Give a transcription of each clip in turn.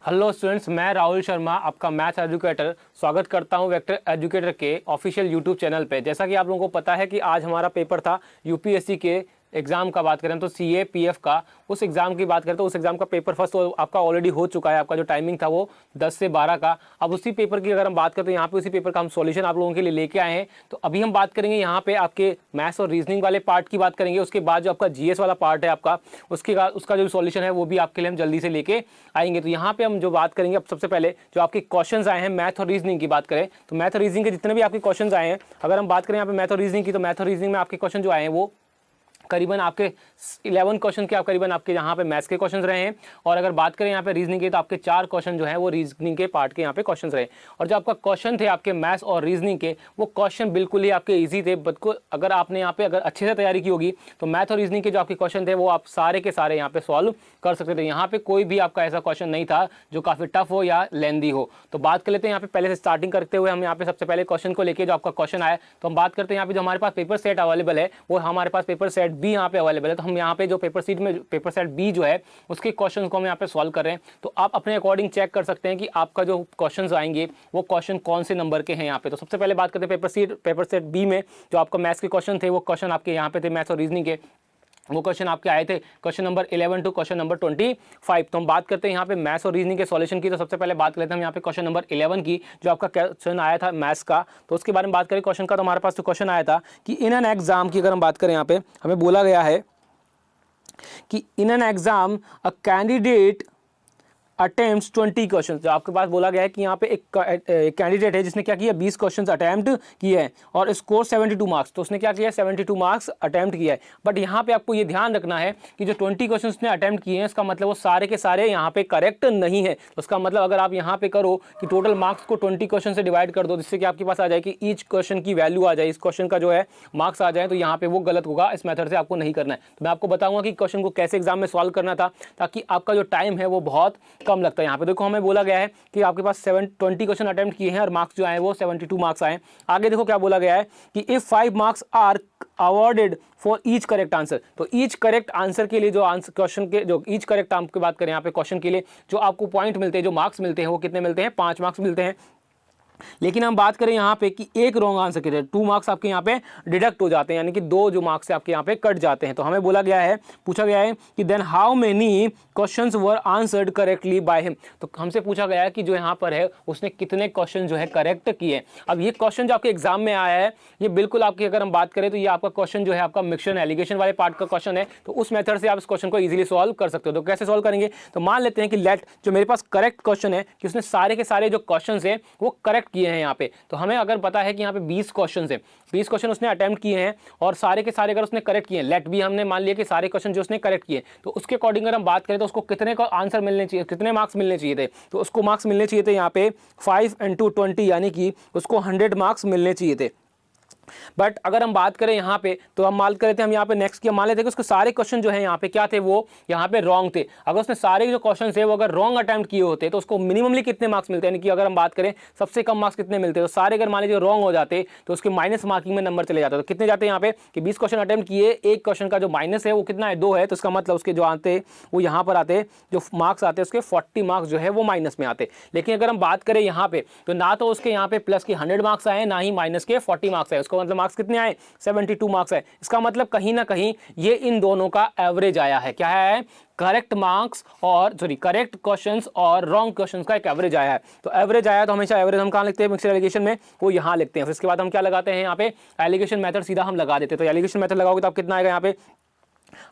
Hello students, मैं राहुल शर्मा आपका maths educator स्वागत करता हूं वेक्टर एजुकेटर के ऑफिशियल यूट्यूब चैनल पे। जैसा कि आप लोगों को पता है कि आज हमारा पेपर था यूपीएससी के एग्जाम का बात करें तो सीए पीएफ का, उस एग्जाम की बात करें तो उस एग्जाम का पेपर फर्स्ट तो आपका ऑलरेडी हो चुका है। आपका जो टाइमिंग था वो 10 से 12 का। अब उसी पेपर की अगर हम बात करें तो यहाँ पे उसी पेपर का हम सॉल्यूशन आप लोगों के लिए लेके आए हैं। तो अभी हम बात करेंगे यहाँ पे आपके मैथ्स और रीजनिंग वाले पार्ट की बात करेंगे। उसके बाद जो आपका जीएस वाला पार्ट है आपका, उसका जो सॉल्यूशन है वो भी आपके लिए हम जल्दी से लेके आएंगे। तो यहाँ पे हम जो बात करेंगे, अब सबसे पहले जो आपके क्वेश्चंस आए हैं मैथ और रीजनिंग की बात करें तो मैथ और रीजनिंग के जितने भी आपके क्वेश्चंस आए हैं, अगर हम बात करें यहाँ पे मैथ और रीजनिंग की, तो मैथ और रीजनिंग में आपके क्वेश्चन जो आए हैं वो करीबन आपके 11 क्वेश्चन के करीबन आपके यहाँ पे मैथ्स के क्वेश्चंस रहे हैं। और अगर बात करें यहाँ पे रीजनिंग के तो आपके 4 क्वेश्चन जो है वो रीजनिंग के पार्ट के यहाँ पे क्वेश्चंस रहे। और जो आपका क्वेश्चन थे आपके मैथ्स और रीजनिंग के, वो क्वेश्चन बिल्कुल ही आपके ईजी थे। बिल्कुल अगर आपने यहाँ पे अगर अच्छे से तैयारी की होगी तो मैथ और रीजनिंग के जो आपके क्वेश्चन थे वो आप सारे के सारे यहाँ पे सॉल्व कर सकते थे। यहाँ पे कोई भी आपका ऐसा क्वेश्चन नहीं था जो काफी टफ हो या लेंदी हो। तो बात कर लेते हैं यहाँ पे पहले से स्टार्टिंग करते हुए हम यहाँ पे सबसे पहले क्वेश्चन को लेके जो आपका क्वेश्चन आया तो हम बात करते हैं यहाँ पे जो हमारे पास पेपर सेट अवेलेबल है वो हमारे पास पेपर सेट बी यहाँ पे अवेलेबल है। तो हम यहाँ पे जो पेपर सीट में पेपर सेट बी जो है उसके क्वेश्चंस को हम यहाँ पे सॉल्व कर रहे हैं। तो आप अपने अकॉर्डिंग चेक कर सकते हैं कि आपका जो क्वेश्चंस आएंगे वो क्वेश्चन कौन से नंबर के हैं यहाँ पे। तो सबसे पहले बात करते हैं पेपर सेट बी में जो आपका मैथ्स के क्वेश्चन थे, वो क्वेश्चन आपके यहाँ पे थे मैथ्स और रीजनिंग के। वो क्वेश्चन आपके आए थे question number 11 to question number 25। तो हम बात करते हैं यहाँ पे मैथ्स और रीजनिंग के सॉल्यूशन की। तो सबसे पहले बात कर लेते हैं हम यहाँ पे क्वेश्चन नंबर 11 की, जो आपका क्वेश्चन आया था मैथ्स का। तो उसके बारे में बात करें क्वेश्चन का, तो हमारे पास जो क्वेश्चन आया था कि इन एन एग्जाम की अगर हम बात करें यहाँ पे हमें बोला गया है कि in an exam a candidate attempts 20 question. जो आपके पास बोला गया है कि यहाँ पे एक कैंडिडेट है जिसने क्या किया 20 क्वेश्चन अटेम्प्ट किए हैं और स्कोर 72 मार्क्स। तो उसने क्या किया 72 मार्क्स अटेम्प्ट किया है। बट यहाँ पे आपको ये ध्यान रखना है कि जो 20 क्वेश्चन उसने अटेम्प्ट किए हैं इसका मतलब वो सारे के सारे यहाँ पे करेक्ट नहीं है। तो उसका मतलब अगर आप यहाँ पे करो कि टोटल मार्क्स को 20 क्वेश्चन से डिवाइड कर दो जिससे कि आपके पास आ जाए कि ईच क्वेश्चन की वैल्यू आ जाए, इस क्वेश्चन का जो है मार्क्स आ जाए, तो यहाँ पे वो गलत होगा। इस मेथड से आपको नहीं करना है। तो मैं आपको बताऊंगा कि क्वेश्चन को कैसे एग्जाम में सॉल्व करना था ताकि आपका जो टाइम है वो बहुत कम लगता है। यहाँ पे देखो हमें बोला गया है कि आपके पास 20 क्वेश्चन अटेम्प्ट किए हैं और मार्क्स जो आए वो 72 मार्क्स आए। आगे देखो क्या बोला गया है कि if 5 marks are awarded for each correct answer. तो ईच करेक्ट आंसर के लिए जो आंसर क्वेश्चन के जो ईच करेक्ट आपकी बात करें यहाँ पे क्वेश्चन के लिए जो आपको पॉइंट मिलते हैं, जो मार्क्स मिलते हैं वो कितने मिलते हैं 5 मार्क्स मिलते हैं। लेकिन हम बात करें यहाँ पे कि एक रॉन्ग आंसर के लिए 2 मार्क्स आपके यहाँ पे डिडक्ट हो जाते हैं, यानी कि 2 जो मार्क्स आपके यहाँ पे कट जाते हैं। तो हमें बोला गया है, पूछा गया है कि then how many questions were answered correctly by him. तो हमसे पूछा गया है कि जो यहाँ पर है उसने कितने क्वेश्चन जो है करेक्ट किए। अब ये क्वेश्चन जो आपके एग्जाम में आया है ये बिल्कुल आपकी अगर हम बात करें तो ये आपका क्वेश्चन जो है आपका मिक्सचर एलिगेशन वाले पार्ट का क्वेश्चन है। तो उस मेथड से आप इस क्वेश्चन को इजीली सॉल्व कर सकते हो। तो कैसे सॉल्व करेंगे, तो मान लेते हैं कि लेट जो मेरे पास करेक्ट क्वेश्चन है कि उसने सारे के सारे जो क्वेश्चन है वो करेक्ट किए हैं यहाँ पे। तो हमें अगर पता है कि यहाँ पे 20 क्वेश्चन है, 20 क्वेश्चन उसने अटेम्प्ट किए हैं और सारे के सारे अगर उसने करेक्ट किए हैं, लेट भी हमने मान लिया कि सारे क्वेश्चन जो उसने करेक्ट किए, तो उसके अकॉर्डिंग अगर हम बात करें तो उसको कितने का आंसर मिलने चाहिए, कितने मार्क्स मिलने चाहिए थे। तो उसको मार्क्स मिलने चाहिए थे यहाँ पे 5 × 20, यानी कि उसको 100 मार्क्स मिलने चाहिए थे। बट अगर हम बात करें यहाँ पे तो हम मान करते हैं हम यहाँ पे नेक्स्ट किया, मान लेते हैं कि उसके सारे क्वेश्चन जो है यहाँ पे क्या थे, वो यहाँ पे रॉन्ग थे। अगर उसने सारे जो क्वेश्चन थे वो अगर रॉन्ग अटेम्प्ट किए होते तो उसको मिनिममली कितने मार्क्स मिलते हैं, यानी कि अगर हम बात करें सबसे कम मार्क्स कितने मिलते हैं, तो सारे अगर मान लीजिए रॉन्ग हो जाते तो उसके माइनस मार्किंग में नंबर चले जाते। तो कितने जाते हैं यहाँ पे कि 20 क्वेश्चन अटेम्प्ट किए, एक क्वेश्चन का जो माइनस है वो कितना है 2 है। तो इसका मतलब उसके जो आते वो यहाँ पर आते जो मार्क्स आते उसके 40 मार्क्स जो है वो माइनस में आते। लेकिन अगर हम बात करें यहाँ पे तो ना तो उसके यहाँ पे प्लस के 100 मार्क्स आए, ना ही माइनस के 40 मार्क्स आए। उसका मतलब मार्क्स कितने आए 72 मार्क्स है। इसका मतलब कहीं ना कहीं ये इन दोनों का एवरेज आया है। क्या है, करेक्ट मार्क्स और करेक्ट क्वेश्चंस और रॉन्ग क्वेश्चंस का एक एवरेज आया है। तो एवरेज आया तो हमेशा एवरेज हम कहाँ लिखते हैं मिक्सचर एलिगेशन में, वो यहाँ लिखते हैं। फिर इसके बाद हम क्या लगाते हैं यहाँ पे एलिगेशन मेथड सीधा हम लगा देते हैं। तो एलिगेशन मेथड लगाओगे तो आप कितना आएगा यहाँ पे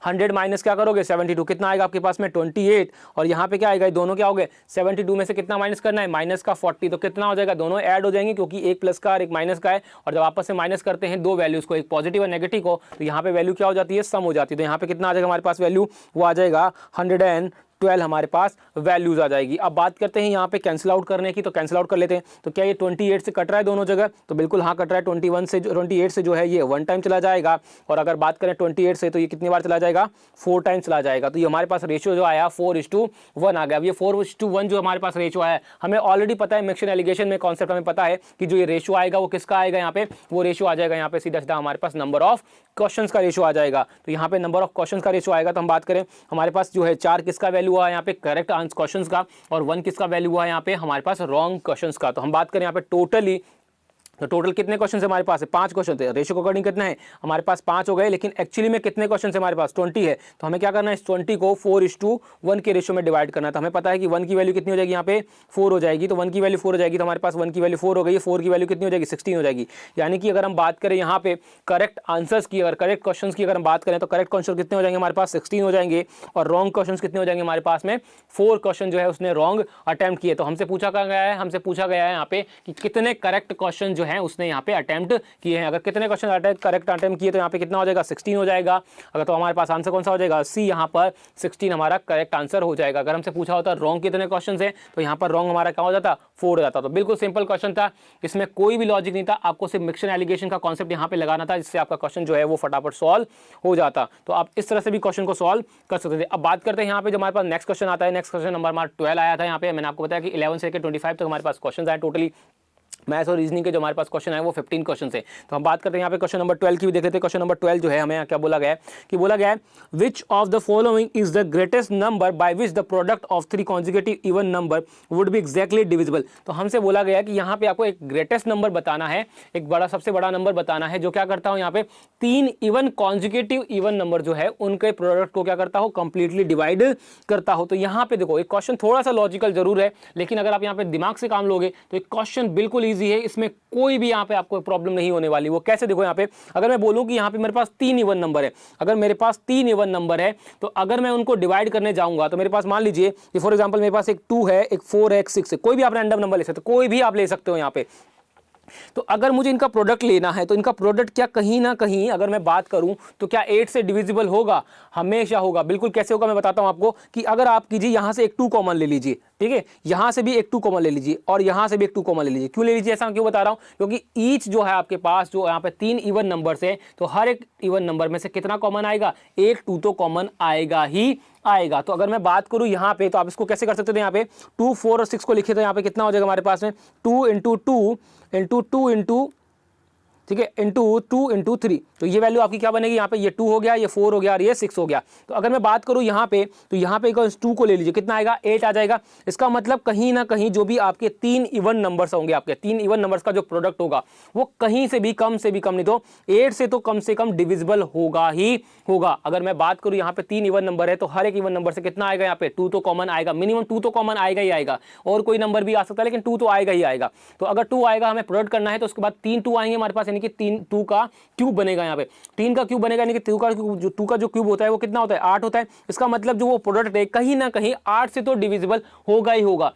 100 माइनस क्या करोगे 72, कितना आएगा आपके पास में 28। और यहाँ पे क्या आएगा, दोनों क्या हो गए 72 में से कितना माइनस करना है माइनस का 40। तो कितना हो जाएगा, दोनों ऐड हो जाएंगे क्योंकि एक प्लस का और एक माइनस का है। और जब आपस में माइनस करते हैं दो वैल्यूज को, एक पॉजिटिव और नेगेटिव को, तो यहाँ पे वैल्यू क्या हो जाती है सम हो जाती है। तो यहाँ पे कितना आ जाएगा हमारे पास वैल्यू, वो आ जाएगा 112 हमारे पास वैल्यूज आ जाएगी। अब बात करते हैं यहाँ पे कैंसिल आउट करने की, तो कैंसिल आउट कर लेते हैं। तो क्या ये 28 से कट रहा है दोनों जगह, तो बिल्कुल हाँ कट रहा है। 28 से जो है ये 1 टाइम चला जाएगा। और अगर बात करें 28 से तो ये कितनी बार चला जाएगा 4 टाइम चला जाएगा। तो ये हमारे पास रेशियो जो आया 4:1 आ गया। अब ये 4:1 जो हमारे पास रेशियो आया, हमें ऑलरेडी पता है मिक्सचर एलिगेशन में कॉन्सेप्ट हमें पता है कि जो ये रेशियो आएगा वो किसका आएगा, यहाँ पे वो रेशियो आ जाएगा यहाँ पे सीधा सीधा हमारे पास नंबर ऑफ क्वेश्चंस का रेशियो आ जाएगा। तो यहाँ पे नंबर ऑफ क्वेश्चंस का रेशियो आएगा। तो हम बात करें हमारे पास जो है 4 किसका वैल्यू हुआ है यहाँ पे करेक्ट आंसर क्वेश्चंस का, और 1 किसका वैल्यू हुआ है यहाँ पे हमारे पास रॉन्ग क्वेश्चंस का। तो हम बात करें यहाँ पे टोटली, तो टोटल कितने क्वेश्चन हमारे पास है, 5 क्वेश्चन थे। रेशियो के अकॉर्डिंग कितना है हमारे पास 5 हो गए, लेकिन एक्चुअली में कितने क्वेश्चन है हमारे पास 20 है। तो हमें क्या करना है, इस 20 को 4:1 के रेशियो में डिवाइड करना है। तो हमें पता है कि 1 की वैल्यू कितनी हो जाएगी, यहाँ पे 4 हो जाएगी। तो 1 की वैल्यू 4 हो जाएगी, तो हमारे पास 1 की वैल्यू 4 हो गई, 4 की वैल्यू कितनी हो जाएगी, 16 हो जाएगी। यानी कि अगर हम बात करें यहाँ पे करेक्ट आंसर्स की, अगर करेक्ट क्वेश्चन की अगर हम बात करें तो करेक्ट क्वेश्चन कितने हो जाएंगे हमारे पास 16 हो जाएंगे, और रॉन्ग क्वेश्चन कितने हो जाएंगे हमारे पास में 4 क्वेश्चन जो है उसने रॉन्ग अटेम्प्ट किए। तो हमसे पूछा गया है, यहाँ पे कि कितने करेक्ट क्वेश्चन जो है उसने यहाँ पे अटेम्प्ट किए हैं। अगर कितने क्वेश्चन करेक्ट अटेम्प्ट किए तो यहाँ पे कितना हो जाएगा, 16 हो जाएगा। अगर तो हमारे पास आंसर कौन सा हो जाएगा, सी, यहाँ पर 16 हमारा करेक्ट आंसर हो जाएगा। अगर हमसे पूछा होता रॉन्ग कितने क्वेश्चन है तो यहाँ पर रॉन्ग हमारा क्या हो जाता, 4 हो जाता। तो बिल्कुल सिंपल क्वेश्चन था, इसमें कोई भी लॉजिक नहीं था, आपको सिर्फ मिक्स एंड एलिगेशन का कॉन्सेप्ट यहाँ पे लगाना था, जिससे आपका क्वेश्चन जो है वो फटाफट सॉल्व हो जाता। तो आप इस तरह से भी क्वेश्चन को सॉल्व कर सकते थे। अब बात करते हैं यहाँ पे जो हमारे पास नेक्स्ट क्वेश्चन आता है। नेक्स्ट क्वेश्चन नंबर हमारा 12 आया था। यहाँ पे मैंने आपको बताया कि 11 से लेकर 25 तक हमारे पास क्वेश्चन आए। टोटली मैथ्स और रीजनिंग के जो हमारे पास क्वेश्चन आए वो 15 क्वेश्चन है। तो हम बात करते हैं यहाँ पे क्वेश्चन नंबर 12 की भी देख लेते हैं। क्वेश्चन नंबर 12 जो है हमें यहाँ क्या बोला गया है कि बोला गया है which of the following is the greatest number by which the product of 3 consecutive even number would be exactly divisible. तो हमसे बोला गया है कि यहाँ पे आपको एक ग्रेटेस्ट नंबर बताना है, एक बड़ा सबसे बड़ा नंबर बताना है जो क्या करता हो यहाँ पे 3 इवन कॉन्जिक्यूटिव इवन नंबर जो है उनके प्रोडक्ट को क्या करता हो, कंप्लीटली डिवाइड करता हो। तो यहाँ पे देखो एक क्वेश्चन थोड़ा सा लॉजिकल जरूर है, लेकिन अगर आप यहाँ पे दिमाग से काम लोगे तो एक क्वेश्चन बिल्कुल ईजी है, इसमें कोई भी यहाँ पे आपको प्रॉब्लम नहीं होने वाली। वो कैसे, देखो यहाँ पे अगर मैं बोलूं कि यहाँ पे मेरे पास 3 इवन नंबर है, अगर मेरे पास 3 इवन नंबर है तो अगर मैं उनको डिवाइड करने जाऊंगा तो मेरे पास मान लीजिए कि फॉर एग्जांपल मेरे पास एक 2 है, एक 4 है, एक 6 है, कोई भी आप रैंडम नंबर ले सकते हो, कोई भी आप ले सकते हो यहाँ पे। तो अगर मुझे इनका प्रोडक्ट लेना है तो इनका प्रोडक्ट क्या कहीं ना कहीं अगर मैं बात करूं तो क्या 8 से डिविजिबल होगा, हमेशा होगा। बिल्कुल कैसे होगा मैं बताता हूं आपको कि अगर आप कीजिए यहां से एक 2 कॉमन ले लीजिए, ठीक है, यहां से भी एक 2 कॉमन ले लीजिए और यहां से भी एक 2 कॉमन ले लीजिए। क्यों ले लीजिए, ऐसा क्यों बता रहा हूं, क्योंकि ईच जो है आपके पास जो यहाँ पे 3 इवन नंबर्स है तो हर एक इवन नंबर में से कितना कॉमन आएगा, एक 2 तो कॉमन आएगा ही आएगा। तो अगर मैं बात करूं यहाँ पे तो आप इसको कैसे कर सकते थे, यहाँ पे 2, 4 और 6 को लिखे तो यहाँ पे कितना हो जाएगा हमारे पास में 2 इंटू 2 इंटू 2 इंटू, ठीक है, इंटू 2 इंटू 3। तो ये वैल्यू आपकी क्या बनेगी, यहाँ पे ये 2 हो गया, ये 4 हो गया और ये 6 हो गया। तो अगर मैं बात करूँ यहाँ पे तो यहाँ पे 2 को ले लीजिए, कितना आएगा 8 आ जाएगा। इसका मतलब कहीं ना कहीं जो भी आपके 3 इवन नंबर्स होंगे, आपके 3 इवन नंबर्स का जो प्रोडक्ट होगा वो कहीं से भी कम नहीं तो 8 से तो कम डिविजिबल होगा ही होगा। अगर मैं बात करूँ यहाँ पे 3 इवन नंबर है तो हर एक इवन नंबर से कितना आएगा, यहाँ पे 2 तो कॉमन आएगा, मिनिमम 2 तो कॉमन आएगा ही आएगा, और कोई नंबर भी आ सकता है लेकिन 2 तो आएगा ही आएगा। तो अगर 2 आएगा हमें प्रोडक्ट करना है तो उसके बाद 3 2 आएंगे हमारे पास, यानी कि 2 का क्यूब बनेगा। यहाँ पे 3 का क्यूब बनेगा, यानी कि 2 का जो क्यूब होता है वो कितना होता है, 8 होता है। इसका मतलब जो वो प्रोडक्ट है कहीं ना कहीं 8 से तो डिविजिबल होगा ही होगा।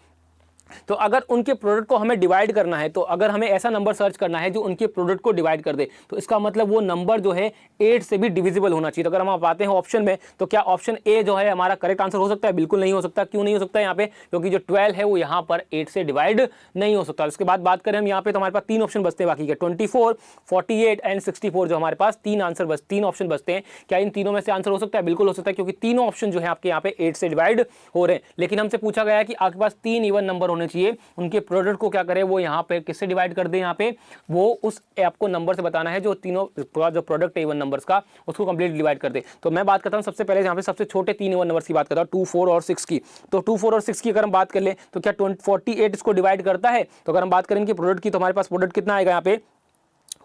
तो अगर उनके प्रोडक्ट को हमें डिवाइड करना है, तो अगर हमें ऐसा नंबर सर्च करना है जो उनके प्रोडक्ट को डिवाइड कर दे, तो इसका मतलब वो नंबर जो है 8 से भी डिविजिबल होना चाहिए। तो अगर हम आप आते हैं ऑप्शन में तो क्या ऑप्शन ए जो है हमारा करेक्ट आंसर हो सकता है, बिल्कुल नहीं हो सकता। क्यों नहीं हो सकता यहाँ पे, क्योंकि जो 12 है वो यहाँ पर 8 से डिवाइड नहीं हो सकता। उसके बाद बात करें हम यहाँ पे तो हमारे पास 3 ऑप्शन बचते हैं बाकी के 24, 48 एंड 64, जो हमारे पास 3 ऑप्शन बचते हैं। क्या इन तीनों में से आंसर हो सकता है, बिल्कुल हो सकता है, क्योंकि तीनों ऑप्शन जो है आपके यहाँ पे 8 से डिवाइड हो रहे हैं। लेकिन हमसे पूछा गया है कि आपके पास 3 इवन नंबर होने चाहिए, उनके प्रोडक्ट को क्या करें, वो यहाँ पे किससे डिवाइड कर दे, यहाँ पे वो उस आपको नंबर से बताना है जो तीनों जो प्रोडक्ट है इवन नंबर्स का उसको कंप्लीट डिवाइड कर दे। तो मैं बात करता हूँ सबसे पहले यहाँ पे सबसे छोटे 3 इवन नंबर्स की बात करता हूँ, 2, 4 और 6 की। तो 2, 4 और 6 की अगर हम बात कर ले तो क्या 48 इसको डिवाइड करता है। तो अगर हम बात करें इनके प्रोडक्ट की तो हमारे पास प्रोडक्ट कितना आएगा, यहाँ पे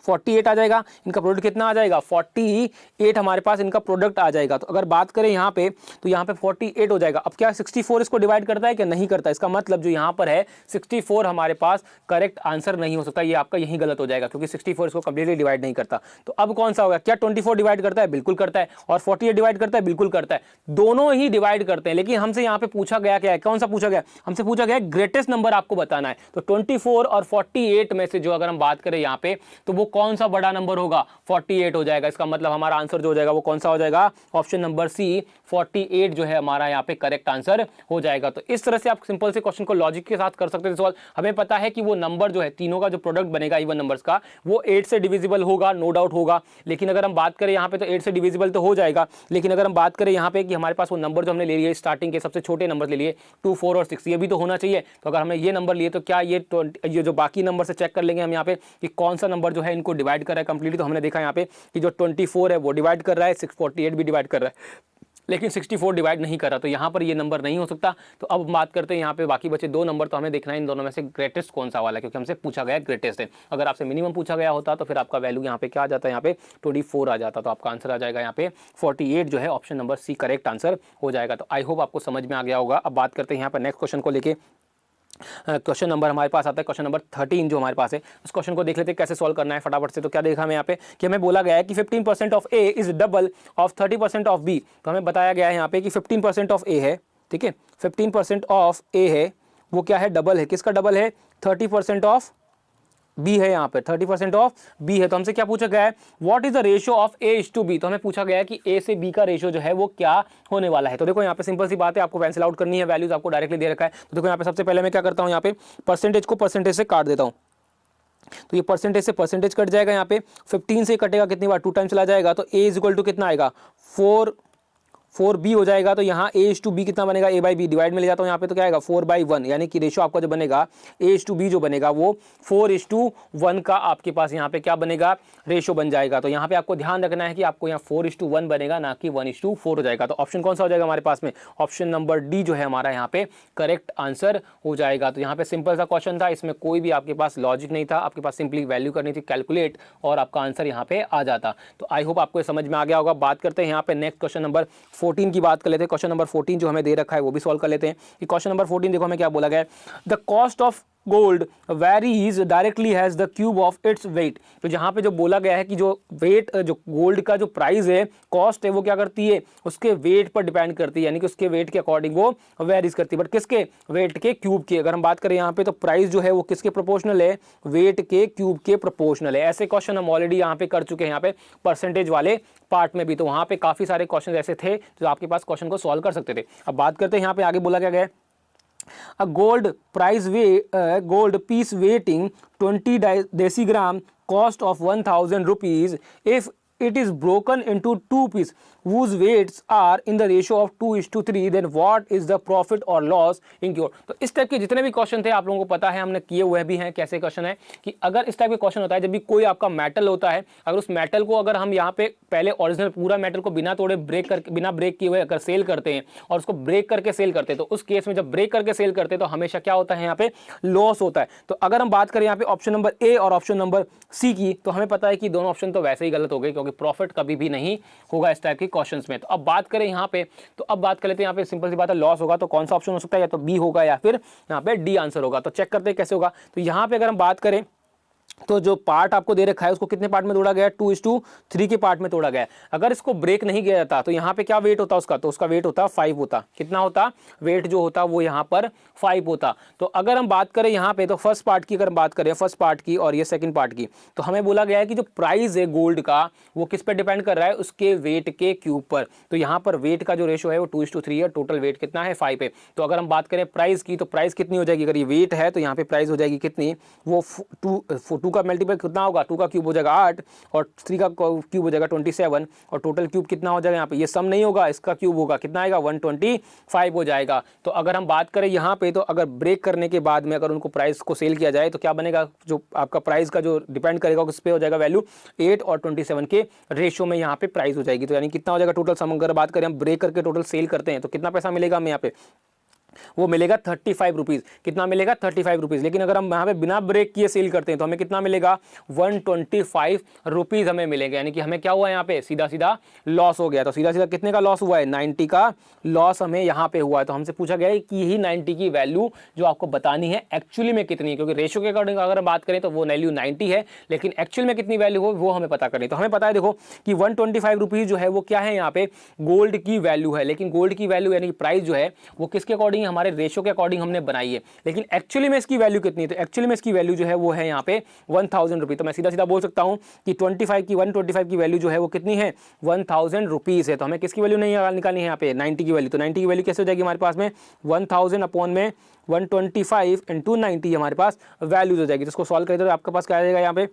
48 आ जाएगा। इनका प्रोडक्ट कितना आ जाएगा, 48 हमारे पास इनका प्रोडक्ट आ जाएगा। तो अगर बात करें यहाँ पे तो यहाँ पे 48 हो जाएगा। अब क्या 64 इसको डिवाइड करता है कि नहीं करता, इसका मतलब जो यहाँ पर है 64 हमारे पास करेक्ट आंसर नहीं हो सकता, ये आपका यही गलत हो जाएगा क्योंकि 64 इसको कंप्लीटली डिवाइड नहीं करता। तो अब कौन सा होगा, क्या 24 डिवाइड करता है, बिल्कुल करता है, और 48 डिवाइड करता है, बिल्कुल करता है, दोनों ही डिवाइड करते हैं। लेकिन हमसे यहाँ पे पूछा गया क्या है, कौन सा पूछा गया, हमसे पूछा गया ग्रेटेस्ट नंबर आपको बताना है। तो 24 और 48 में से जो अगर हम बात करें यहाँ पे तो वो कौन सा बड़ा नंबर होगा, 48 हो जाएगा। इसका मतलब हमारा आंसर जो हो जाएगा वो कौन सा हो जाएगा, ऑप्शन नंबर सी 48 जो है हमारा यहाँ पे करेक्ट आंसर हो जाएगा। तो इस तरह से आप सिंपल से क्वेश्चन को लॉजिक के साथ कर सकते हैं सवाल। हमें पता है कि वो नंबर जो है तीनों का जो प्रोडक्ट बनेगा इवन नंबर्स का वो 8 से डिविजिबल होगा, नो डाउट होगा। लेकिन अगर हम बात करें यहाँ पे तो 8 से डिविजिबल तो हो जाएगा, लेकिन अगर हम बात करें यहाँ पे कि हमारे पास वो नंबर जो हमने ले लिए स्टार्टिंग के सबसे छोटे नंबर ले लिए 2, 4 और 6, ये भी तो होना चाहिए। तो अगर हमने ये नंबर लिए तो क्या ये जो बाकी नंबर से चेक कर लेंगे हम यहाँ पे कि कौन सा नंबर जो है इनको डिवाइड कर रहा है कंप्लीटली। तो हमने देखा यहाँ पे कि जो 24 है वो डिवाइड कर रहा है, 648 भी डिवाइड कर रहा है। लेकिन 64 डिवाइड नहीं कर रहा, तो यहाँ पर ये नंबर नहीं हो सकता। तो अब बात करते हैं यहाँ पे बाकी बचे 2 नंबर, तो हमें देखना है इन दोनों में से ग्रेटेस्ट कौन सा वाला है, क्योंकि हमसे पूछा गया ग्रेटेस्ट है। अगर आपसे मिनिमम पूछा गया होता तो फिर आपका वैल्यू यहाँ पे क्या आ जाता है, यहाँ पे 24 आ जाता, तो आपका आंसर आ जाएगा यहाँ पे 48 जो है option number C correct answer हो जाएगा। तो आई होप आपको समझ में आ गया होगा। अब बात करते हैं यहाँ पर नेक्स्ट क्वेश्चन को लेके। क्वेश्चन नंबर हमारे पास आता है क्वेश्चन नंबर 13 जो हमारे पास है, उस क्वेश्चन को देख लेते हैं कैसे सॉल्व करना है फटाफट से। तो क्या देखा हमें यहाँ पे कि हमें बोला गया है कि 15% of A is double of 30% of B. तो हमें बताया गया है यहाँ पे कि 15% ऑफ ए है, ठीक है, 15% ऑफ ए है, वो क्या है, डबल है, किसका डबल है, 30% ऑफ बी है, यहाँ पे 30% ऑफ बी है। तो हमसे क्या पूछा गया है, what is the ratio of A is to B. तो हमें पूछा गया है कि ए से बी का रेशियो जो है वो क्या होने वाला है। तो देखो यहाँ पे सिंपल सी बात है, आपको कैंसिल आउट करनी है, वैल्यूज आपको डायरेक्टली दे रखा है। तो देखो यहाँ पे सबसे पहले मैं क्या करता हूँ, यहाँ पे परसेंटेज को परसेंटेज से काट देता हूँ। तो ये परसेंटेज से परसेंटेज कट जाएगा, यहाँ पे 15 से कटेगा कितनी बार, 2 टाइम चला जाएगा, तो ए इज इक्वल टू कितना आएगा, 4b हो जाएगा। तो यहाँ a इज टू बी कितना बनेगा, a बाई बी, डिवाइड में ले जाता हूँ यहाँ पे तो क्या आएगा 4/1, यानी कि रेशियो आपका जो बनेगा a इज टू बी जो बनेगा वो 4:1 का आपके पास यहाँ पे क्या बनेगा, रेशियो बन जाएगा। तो यहाँ पे आपको ध्यान रखना है कि आपको यहाँ 4:1 बनेगा, ना कि 1:4 हो जाएगा। तो ऑप्शन कौन सा हो जाएगा हमारे पास में, ऑप्शन नंबर डी जो है हमारा यहाँ पे करेक्ट आंसर हो जाएगा। तो यहाँ पे सिंपल सा क्वेश्चन था, इसमें कोई भी आपके पास लॉजिक नहीं था, आपके पास सिंपली वैल्यू करनी थी कैलकुलेट, और आपका आंसर यहाँ पे आ जाता। तो आई होप आपको समझ में आ गया होगा। बात करते हैं यहाँ पे नेक्स्ट क्वेश्चन नंबर 14 की बात कर लेते हैं। क्वेश्चन नंबर 14 जो हमें दे रखा है वो भी सॉल्व कर लेते हैं। कि क्वेश्चन नंबर 14 देखो हमें क्या बोला गया है, the cost of gold varies directly has the cube of its weight. तो जहां पे जो बोला गया है कि जो वेट, जो गोल्ड का जो प्राइस है, कॉस्ट है, वो क्या करती है, उसके वेट पर डिपेंड करती है, यानी कि उसके वेट के अकॉर्डिंग वो वेरीज करती है, बट किसके, वेट के क्यूब की। अगर हम बात करें यहाँ पे तो प्राइस जो है वो किसके प्रोपोर्शनल है, वेट के क्यूब के प्रोपोर्शनल है। ऐसे क्वेश्चन हम ऑलरेडी यहाँ पे कर चुके हैं, यहाँ पे परसेंटेज वाले पार्ट में भी। तो वहां पे काफी सारे क्वेश्चन ऐसे थे जो आपके पास क्वेश्चन को सॉल्व कर सकते थे। अब बात करते हैं यहाँ पे आगे बोला क्या गया है, a gold gold piece weighing 20 decigram cost of 1000 rupees if it is broken into 2 pieces whose weights are in the ratio of 2:3, then what is the profit or loss incurred। तो इस टाइप के जितने भी question थे आप लोगों को पता है, हमने किए हुए भी हैं। कैसे क्वेश्चन है कि अगर इस टाइप के क्वेश्चन होता है, जब भी कोई आपका मेटल होता है, अगर उस मेटल को अगर हम यहाँ पे पहले ओरिजिनल पूरा मेटल को बिना तोड़े ब्रेक करके, बिना ब्रेक किए हुए अगर सेल करते हैं और उसको ब्रेक करके सेल करते हैं, तो उस केस में जब ब्रेक करके सेल करते हैं तो हमेशा क्या होता है, यहाँ पे लॉस होता है। तो अगर हम बात करें यहाँ पे ऑप्शन नंबर ए और ऑप्शन नंबर सी की, तो हमें पता है कि दोनों ऑप्शन तो वैसे ही गलत हो गए, क्योंकि प्रॉफिट कभी भी नहीं होगा इस टाइप के क्वेश्चंस में। तो अब बात करें यहाँ पे, तो अब बात कर लेते हैं यहाँ पे, सिंपल सी बात है, लॉस होगा तो कौन सा ऑप्शन हो सकता है, या तो बी होगा या फिर यहाँ पे डी आंसर होगा। तो चेक करते हैं कैसे होगा। तो यहाँ पे अगर हम बात करें तो जो पार्ट आपको दे रखा है उसको कितने पार्ट में तोड़ा गया है, 2:3 के पार्ट में तोड़ा गया है। अगर इसको ब्रेक नहीं किया जाता तो यहाँ पे क्या वेट होता उसका, तो उसका वेट होता 5 होता। कितना होता, वेट जो होता वो यहाँ पर 5 होता। तो अगर हम बात करें यहाँ पे, तो फर्स्ट पार्ट की अगर हम बात करें, फर्स्ट पार्ट की और ये सेकंड पार्ट की, तो हमें बोला गया है कि जो प्राइस है गोल्ड का वो किस पे डिपेंड कर रहा है, उसके वेट के क्यूब पर। तो यहाँ पर वेट का जो रेशो है वो 2:3 है, टोटल वेट कितना है 5 है। तो अगर हम बात करें प्राइस की, तो प्राइस कितनी हो जाएगी, अगर ये वेट है तो यहाँ पे प्राइस हो जाएगी कितनी, वो 2 का मल्टीप्लाई कितना होगा, 2 का क्यूब हो जाएगा 8 और 3 का क्यूब हो जाएगा 27 और टोटल क्यूब कितना हो जाएगा, यहाँ पे ये सम नहीं होगा, इसका क्यूब होगा कितना आएगा 125 हो जाएगा। तो अगर हम बात करें यहाँ पे, तो अगर ब्रेक करने के बाद में अगर उनको प्राइस को सेल किया जाए तो क्या बनेगा, जो आपका प्राइस का जो डिपेंड करेगा उस पे हो जाएगा वैल्यू 8 और 27 के रेशियो में यहाँ पे प्राइस हो जाएगी। तो यानी कितना हो जाएगा टोटल सम, अगर बात करें हम ब्रेक करके टोटल सेल करते हैं तो कितना पैसा मिलेगा हमें यहाँ पे, वो मिलेगा 35 रुपीज़। कितना मिलेगा 35 रुपीज़। लेकिन अगर हम यहाँ पे बिना ब्रेक किए सेल करते हैं तो हमें कितना मिलेगा 125 रुपीज़ हमें मिलेगा। यानी कि हमें क्या हुआ यहाँ पे, सीधा सीधा लॉस हो गया। तो सीधा सीधा कितने का लॉस हुआ है, 90 का लॉस हमें यहाँ पे हुआ है। तो हमसे पूछा गया है कि यही 90 की वैल्यू जो आपको बतानी है एक्चुअली में कितनी है, क्योंकि रेशियो के अकॉर्डिंग अगर हम बात करें तो वो वैल्यू 90 है, लेकिन एक्चुअल में कितनी वैल्यू हो वो हमें पता करनी। तो हमें पता है देखो कि 125 रुपीज़ जो है वो क्या है यहाँ पे गोल्ड की वैल्यू है, लेकिन गोल्ड की वैल्यू यानी कि प्राइस जो है वो किसके अकॉर्डिंग, हमारे रेशियो के अकॉर्डिंग हमने बनाई है। लेकिन एक्चुअली में इसकी वैल्यू कितनी है, तो एक्चुअली में इसकी वैल्यू जो है वो है यहाँ पे 1000 रुपीज़। तो मैं सीधा सीधा बोल सकता हूँ कि 125 की वैल्यू जो है वो कितनी है 1000 रुपीज़ है। तो हमें किसकी वैल्यू नहीं निकालनी है यहाँ पे 90 की वैल्यू। तो 90 की वैल्यू कैसे हो जाएगी हमारे पास में 1000 अपॉन में 125 इंटू 90 हमारे पास वैल्यूज हो जाएगी। तो इसको सॉल्व करें तो आपके पास क्या आ जाएगा यहाँ पे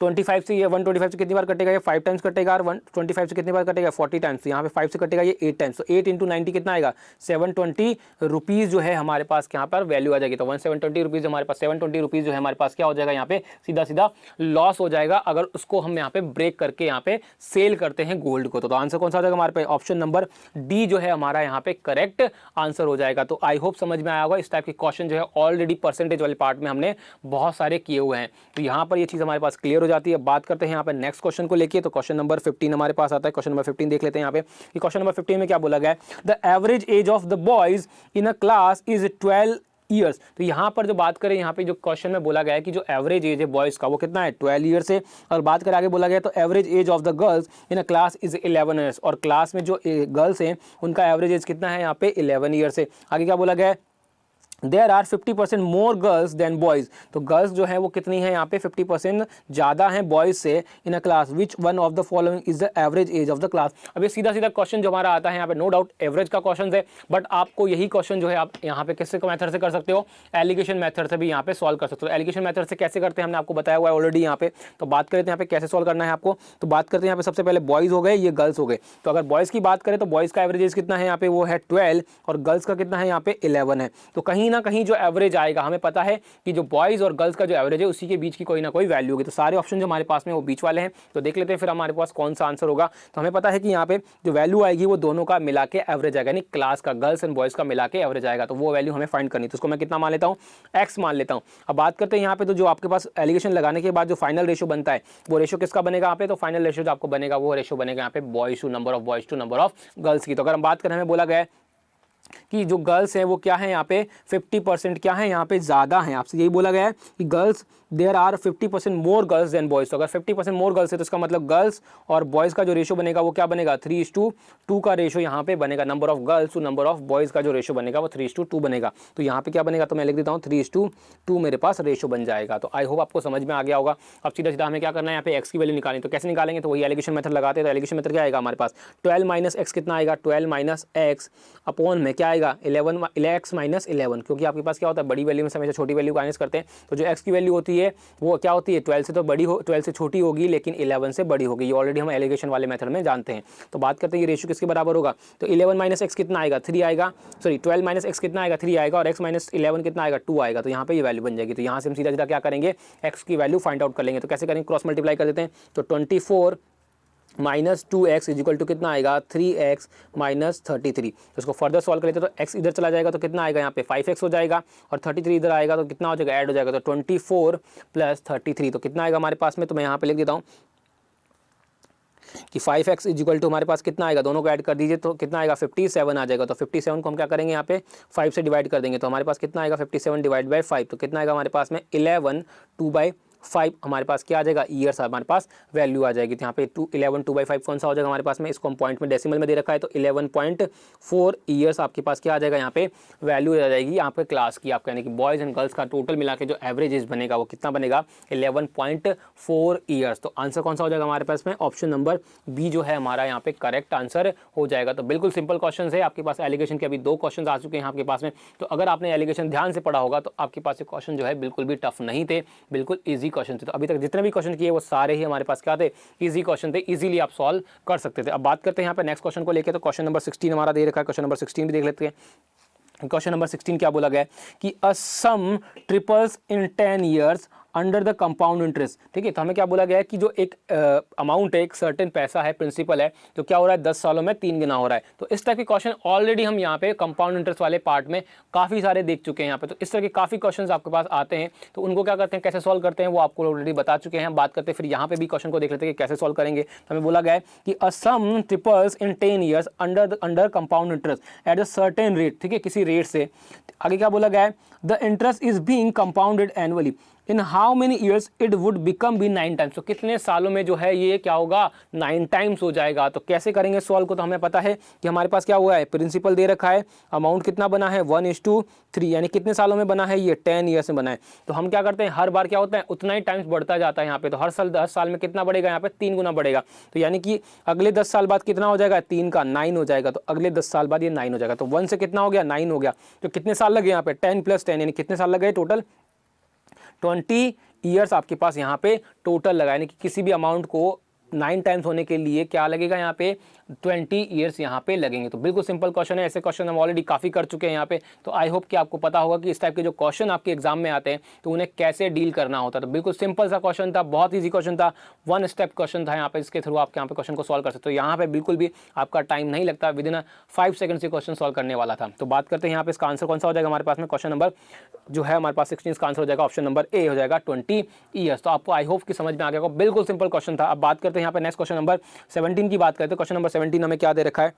25 से ये 125 से कितनी बार कटेगा, ये 5 टाइम्स कटेगा, और 125 से कितनी बार कटेगा 40 टाइम्स, तो यहाँ पे 5 से कटेगा ये 8 टाइम्स, तो 8 इंटू 90 कितना आएगा 720 रुपीज़ जो है हमारे पास यहाँ पर वैल्यू आ जाएगी। तो 720 रुपीज़ हमारे पास 720 रुपीज़ जो है हमारे पास क्या हो जाएगा, यहाँ पे सीधा सीधा लॉस हो जाएगा अगर उसको हम यहाँ पे ब्रेक करके यहाँ पे सेल करते हैं गोल्ड को। तो आंसर कौन सा हो जाएगा हमारे पे, ऑप्शन नंबर डी जो है हमारा यहाँ पे करेक्ट आंसर हो जाएगा। तो आई होप समझ में आया होगा। इस टाइप के क्वेश्चन जो है ऑलरेडी परसेंटेज वाले पार्ट में हमने बहुत सारे किए हुए हैं, तो यहाँ पर ये चीज़ हमारे पास क्लियर हो जाती है। बात करते हैं यहाँ पे नेक्स्ट क्वेश्चन को लेके, तो क्वेश्चन नंबर 15 हमारे पास आता है। क्वेश्चन नंबर 15 देख लेते हैं यहाँ पे कि क्वेश्चन नंबर 15 में क्या बोला गया है, the average age of the boys in a class is 12 years. तो यहाँ पर जो बात करें, यहाँ पे जो क्वेश्चन में बोला गया है कि जो एवरेज एज है बॉयज़ का वो कितना है 12 ईयर्स है, और बात करें आगे बोला गया तो average age of the girls in a class is 11 years, और क्लास में जो गर्ल्स हैं उनका एवरेज एज कितना है यहाँ पे 11 ईयर्स है। आगे क्या बोला गया है, there are 50% more girls than boys, तो गर्ल्स जो है वो कितनी है यहाँ पे 50% ज़्यादा हैं बॉयज़ से in a class, which one of the following is the average age of the class. अब ये सीधा सीधा क्वेश्चन जो हमारा आता है यहाँ पे नो डाउट एवरेज का क्वेश्चन है, बट आपको यही क्वेश्चन जो है आप यहाँ पे किससे मेथड से कर सकते हो, एलिगेशन मेथड से भी यहाँ पे सॉल्व कर सकते हो। एलिगेशन मेथड से कैसे करते हैं हमने आपको बताया हुआ है ऑलरेडी यहाँ पे, तो बात करें तो यहाँ पे कैसे सॉल्व करना है आपको, तो बात करते हैं यहाँ पे सबसे पहले बॉयज़ हो गए, ये गर्ल्स हो गए। तो अगर बॉयज़ की बात करें तो बॉयज़ का एवरेज एज कितना है यहाँ पे, वो है 12, और गर्ल्स का कितना है यहाँ पे 11 है। तो कहीं ना कहीं जो एवरेज आएगा, हमें पता है कि जो बॉयज और गर्ल्स का जो एवरेज है उसी के बीच की कोई ना कोई वैल्यू होगी। तो सारे ऑप्शन जो हमारे पास में वो बीच वाले हैं, तो देख लेते हैं फिर हमारे पास कौन सा आंसर होगा। तो हमें पता है कि यहाँ पे जो वैल्यू आएगी वो दोनों का मिला के एवरेज आएगा, यानी क्लास का गर्ल्स एंड बॉयज का मिला के एवरेज आएगा। तो वो वैल्यू हमें फाइंड करनी, तो उसको मैं कितना मान लेता हूँ, x मान लेता हूँ। अब बात करते हैं यहाँ पे तो जो आपके पास एलिगेशन लगाने के बाद जो फाइनल रेशियो बनता है वो रेशियो किसका बनेगा यहाँ पे, तो फाइनल रेशियो जो आपको बनेगा वो रेशियो बनेगा यहाँ पे boys to number of boys to number of girls की। तो अगर हम बात करें, हमें बोला गया है कि जो गर्ल्स हैं वो क्या है यहाँ पे 50% क्या है यहाँ पे ज़्यादा हैं, आपसे यही बोला गया है कि girls there are 50% more girls than boys. तो अगर 50% मोर गर्ल्स है तो इसका मतलब गर्ल्स और बॉयज़ का जो रेशो बनेगा वो क्या बनेगा 3:2 का रेशो यहाँ पे बनेगा। Number of girls to number of boys का जो रेशो बनेगा वो 3:2 बनेगा। तो यहाँ पे क्या बनेगा, तो मैं लिख देता हूँ 3:2 मेरे पास रेशो बन जाएगा। तो आई होप आपको समझ में आ गया होगा। अब सीधा सीधा हमें क्या करना है, यहाँ पे एक्स की वैल्यू निकालनी। तो कैसे निकालेंगे, तो वही एलिगेशन मेथड लगाते हैं। तो एलिगेशन मेथड क्या आएगा हमारे पास, 12 - x कितना आएगा, 12 - x अपॉन में क्या आएगा 11x - 11, क्योंकि आपके पास क्या होता है बड़ी वैल्यू में से हमेशा छोटी वैल्यू माइनस करते हैं। तो जो x की वैल्यू होती है वो क्या होती है 12 से तो बड़ी हो, 12 से छोटी होगी लेकिन 11 से बड़ी होगी। ये ऑलरेडी हम एलिगेशन वाले मेथड में जानते हैं। तो बात करते हैं ये रेशियो किसके बराबर होगा, तो 11 - x कितना आएगा 3 आएगा, सॉरी 12 - x कितना आएगा 3 आएगा, और x - 11 कितना आएगा 2 आएगा। तो यहाँ पे ये वैल्यू बन जाएगी। तो यहाँ से हम सीधा सीधा क्या करेंगे, x की वैल्यू फाइंड आउट कर लेंगे। तो कैसे करेंगे, क्रॉस मल्टीप्लाई कर देते हैं। तो 24 - 2x इजिकल टू कितना आएगा 3x - 33। तो इसको फर्दर सॉल्व कर लेते हैं। तो x इधर चला जाएगा तो कितना आएगा यहाँ पे 5x हो जाएगा, और 33 इधर आएगा तो कितना हो जाएगा ऐड हो जाएगा। तो 24 + 33 तो कितना आएगा हमारे पास में, तो मैं यहाँ पे लिख देता हूँ कि 5x इजिकल टू हमारे पास कितना आएगा, दोनों को ऐड कर दीजिए तो कितना आएगा 57 आ जाएगा। तो 57 को हम क्या करेंगे यहाँ पे 5 से डिवाइड कर देंगे। तो हमारे पास कितना आएगा 57 डिवाइड बाई 5, तो कितना आएगा हमारे पास में 11 2/5 हमारे पास क्या आ जाएगा ईयर्स हमारे पास वैल्यू आ जाएगी। तो यहाँ पे 11 2/5 कौन सा हो जाएगा हमारे पास में, इसको हम पॉइंट में डेसिमल में दे रखा है। तो 11.4 ईयर्स आपके पास क्या आ जाएगा यहाँ पे वैल्यू आ जाएगी यहाँ पे क्लास की। आपका यानी कि बॉयज़ एंड गर्ल्स का टोटल मिला के जो एवरेज एज बनेगा वो कितना बनेगा 11.4 ईयर्स। तो आंसर कौन सा हो जाएगा हमारे पास में, ऑप्शन नंबर बी जो है हमारा यहाँ पे करेक्ट आंसर हो जाएगा। तो बिल्कुल सिंपल क्वेश्चन है। आपके पास एलिगेशन के अभी 2 क्वेश्चन आ चुके हैं आपके पास में। तो अगर आपने एलिगेशन ध्यान से पढ़ा होगा तो आपके पास ये क्वेश्चन जो है बिल्कुल भी टफ नहीं थे, बिल्कुल ईजी क्वेश्चन थे। तो अभी तक जितने भी क्वेश्चन किए वो सारे ही हमारे पास क्या थे, इजी क्वेश्चन थे, इजीली आप सॉल्व कर सकते थे। अब बात करते हैं यहाँ पे नेक्स्ट क्वेश्चन को लेके। तो क्वेश्चन नंबर 16 हमारा दे रखा है, क्वेश्चन नंबर 16 भी देख लेते हैं। क्वेश्चन नंबर 16 क्या बोला गया है कि a sum triples in 10 years under the compound interest. ठीक है, तो हमें क्या बोला गया है कि जो एक अमाउंट है, एक सर्टेन पैसा है, प्रिंसिपल है, तो क्या हो रहा है 10 सालों में 3 गुना हो रहा है। तो इस टाइप के क्वेश्चन ऑलरेडी हम यहाँ पे कंपाउंड इंटरेस्ट वाले पार्ट में काफ़ी सारे देख चुके हैं यहाँ पे। तो इस तरह के काफ़ी क्वेश्चन आपके पास आते हैं, तो उनको क्या करते हैं, कैसे सॉल्व करते हैं वो आपको ऑलरेडी बता चुके हैं। बात करते हैं फिर यहाँ पे भी क्वेश्चन को देख लेते हैं कि कैसे सॉल्व करेंगे। तो हमें बोला गया है कि a sum triples in 10 years under compound interest at a certain rate. ठीक है, किसी रेट से। आगे क्या बोला गया है, the interest is being compounded annually in how many years it would become be 9 times. तो कितने सालों में जो है ये क्या होगा 9 टाइम्स हो जाएगा। तो कैसे करेंगे सॉल्व को, तो हमें पता है कि हमारे पास क्या हुआ है, प्रिंसिपल दे रखा है, अमाउंट कितना बना है 1:3, यानी कितने सालों में बना है ये 10 ईयर्स में बना है। तो हम क्या करते हैं, हर बार क्या होता है उतना ही टाइम्स बढ़ता जाता है यहाँ पे। तो हर साल 10 साल में कितना बढ़ेगा यहाँ पे 3 गुना बढ़ेगा। तो यानी कि अगले 10 साल बाद कितना हो जाएगा 3 का 9 हो जाएगा। तो अगले 10 साल बाद ये 9 हो जाएगा। तो 1 से कितना हो गया 9 हो गया। तो कितने साल लगे यहाँ पे 10 + 10, यानी कितने साल लगे टोटल 20 ईयर्स आपके पास यहाँ पे टोटल लगा, यानी कि किसी भी अमाउंट को 9 टाइम्स होने के लिए क्या लगेगा यहाँ पे 20 ईयर्स यहाँ पे लगेंगे। तो बिल्कुल सिंपल क्वेश्चन है, ऐसे क्वेश्चन हम ऑलरेडी काफ़ी कर चुके हैं यहाँ पे। तो आई होप कि आपको पता होगा कि इस टाइप के जो क्वेश्चन आपके एग्जाम में आते हैं तो उन्हें कैसे डील करना होता है। तो बिल्कुल सिंपल सा क्वेश्चन था, बहुत ईजी क्वेश्चन था, 1 स्टेप क्वेश्चन था यहाँ पे, इसके थ्रू आप यहाँ पे क्वेश्चन को सॉल्व कर सकते हो। यहाँ पे बिल्कुल भी आपका टाइम नहीं लगता, विद इन 5 सेकंड से क्वेश्चन सॉल्व करने वाला था। तो बात करते हैं यहाँ पे इसका आंसर कौन सा हो जाएगा हमारे पास में, क्वेश्चन नंबर जो है हमारे पास 16 का आंसर हो जाएगा ऑप्शन नंबर ए हो जाएगा 20 ईयर्स। तो आपको आई होप कि समझ में आ गया होगा, बिल्कुल सिंपल क्वेश्चन था। अब बात करते हैं यहाँ पे नेक्स्ट क्वेश्चन नंबर 17 की बात करते हैं। क्वेश्चन नंबर 17 हमें क्या दे रखा है,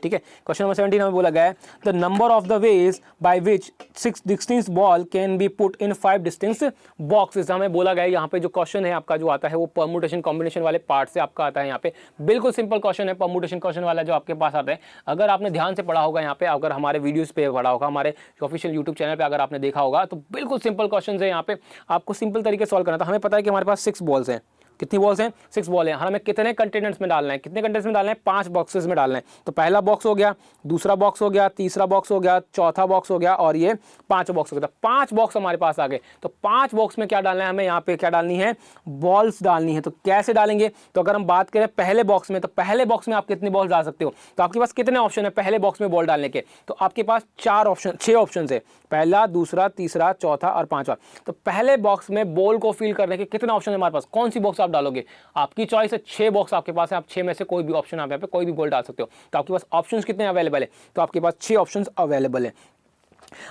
ठीक है। क्वेश्चन नंबर 17 हमें बोला गया है the number of the ways by which 6 distinct ball can be put in 5 distinct boxes. हमें बोला गया है यहाँ पे जो क्वेश्चन है आपका जो आता है वो परमुटेशन कॉम्बिनेशन वाले पार्ट से आपका आता है यहाँ पे। बिल्कुल सिंपल क्वेश्चन है, परमुटेशन क्वेश्चन वाला जो आपके पास आता है। अगर आपने ध्यान से पढ़ा होगा यहाँ पे, अगर हमारे वीडियोस पे पढ़ा होगा, हमारे ऑफिशियल यूट्यूब चैनल पे अगर आपने देखा होगा, तो बिल्कुल सिंपल क्वेश्चन है यहाँ पे, आपको सिंपल तरीके से सॉल्व करना था। हमें पता है कि हमारे पास 6 बॉल्स हैं, कितनी बॉल्स हैं 6 बॉल हैं। हमें कितने कंटेनर्स में डालना है, कितने कंटेनर्स में डालना है 5 बॉक्सेस में डालना है। तो पहला बॉक्स हो गया, दूसरा बॉक्स हो गया, तीसरा बॉक्स हो गया, चौथा बॉक्स हो गया और ये 5 बॉक्स हो गया। 5 बॉक्स हमारे पास आ गए। तो 5 बॉक्स में क्या डालना है हमें, यहाँ पे क्या डालनी है, बॉल्स डालनी है। तो कैसे डालेंगे, तो अगर हम बात करें पहले बॉक्स में, तो पहले बॉक्स में आप कितनी बॉल डाल सकते हो, तो आपके पास कितने ऑप्शन है पहले बॉक्स में बॉल डालने के, तो आपके पास 6 ऑप्शन है, पहला, दूसरा, तीसरा, चौथा और 5वां। तो पहले बॉक्स में बॉल को फिल करने के कितने ऑप्शन है हमारे पास, कौन सी बॉक्स आप डालोगे, आपकी चॉइस है। 6 बॉक्स आपके पास है, आप 6 में से कोई भी ऑप्शन आप यहाँ पे कोई भी बॉल डाल सकते हो। तो आपके पास ऑप्शंस कितने अवेलेबल है, तो आपके पास 6 ऑप्शंस अवेलेबल है।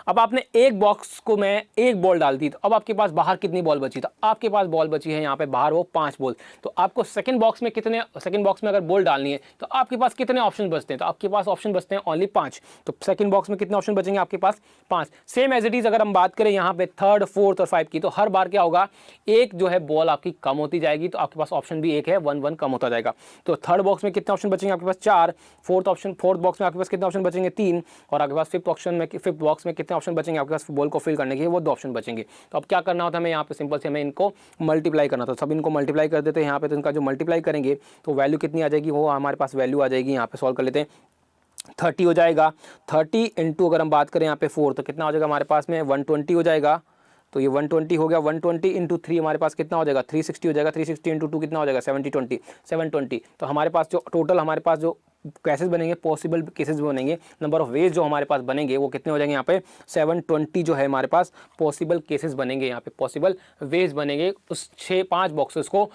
अब आपने एक बॉक्स को मैं एक बॉल डाल दी, तो अब आपके पास बाहर कितनी बॉल बची, तो आपके पास बॉल बची है यहाँ पे बाहर वो 5 बॉल। तो आपको सेकंड बॉक्स में अगर बॉल डालनी है तो आपके पास कितने ऑप्शन बचते हैं, तो आपके पास ऑप्शन बचते हैं ओनली 5। तो सेकंड बॉक्स में कितने ऑप्शन बचेंगे आपके पास 5। सेम एज इट इज अगर हम बात करें यहाँ पे थर्ड, फोर्थ और 5 की, तो हर बार क्या होगा, एक जो है बॉल आपकी कम होती जाएगी, तो आपके पास ऑप्शन भी एक है, 1 कम होता जाएगा। तो थर्ड बॉक्स में कितने ऑप्शन बचेंगे आपके पास 4, फोर्थ बॉक्स में आपके पास कितने ऑप्शन बचेंगे 3, और आपके पास फिफ्थ बॉक्स में कितने ऑप्शन बचेंगे आपके पास बॉल को फिल करने के, वो 2 ऑप्शन बचेंगे। तो अब क्या करना होता है हमें यहाँ पे, सिंपल से हमें इनको मल्टीप्लाई करना था। सब इनको मल्टीप्लाई कर देते हैं यहाँ पे, तो इनका जो मल्टीप्लाई करेंगे तो वैल्यू कितनी आ जाएगी, वो हमारे पास वैल्यू आ जाएगी, यहाँ पे सॉल्व कर लेते हैं, 30 हो जाएगा। 30 इंटू अगर हम बात करें यहाँ पे 4, तो कितना हो जाएगा हमारे पास में 120 हो जाएगा। तो ये 120 हो गया, 120 इंटू 3 हमारे पास कितना हो जाएगा 360 हो जाएगा, 360 इंटू 2 कितना हो जाएगा 720। तो हमारे पास जो टोटल हमारे पास जो केसेस बनेंगे, पॉसिबल केसेस बनेंगे, नंबर ऑफ वेज जो हमारे पास बनेंगे वो कितने हो जाएंगे यहाँ पे 720 जो है हमारे पास पॉसिबल केसेस बनेंगे, यहाँ पे पॉसिबल वेज बनेंगे उस 5 बॉक्सेस को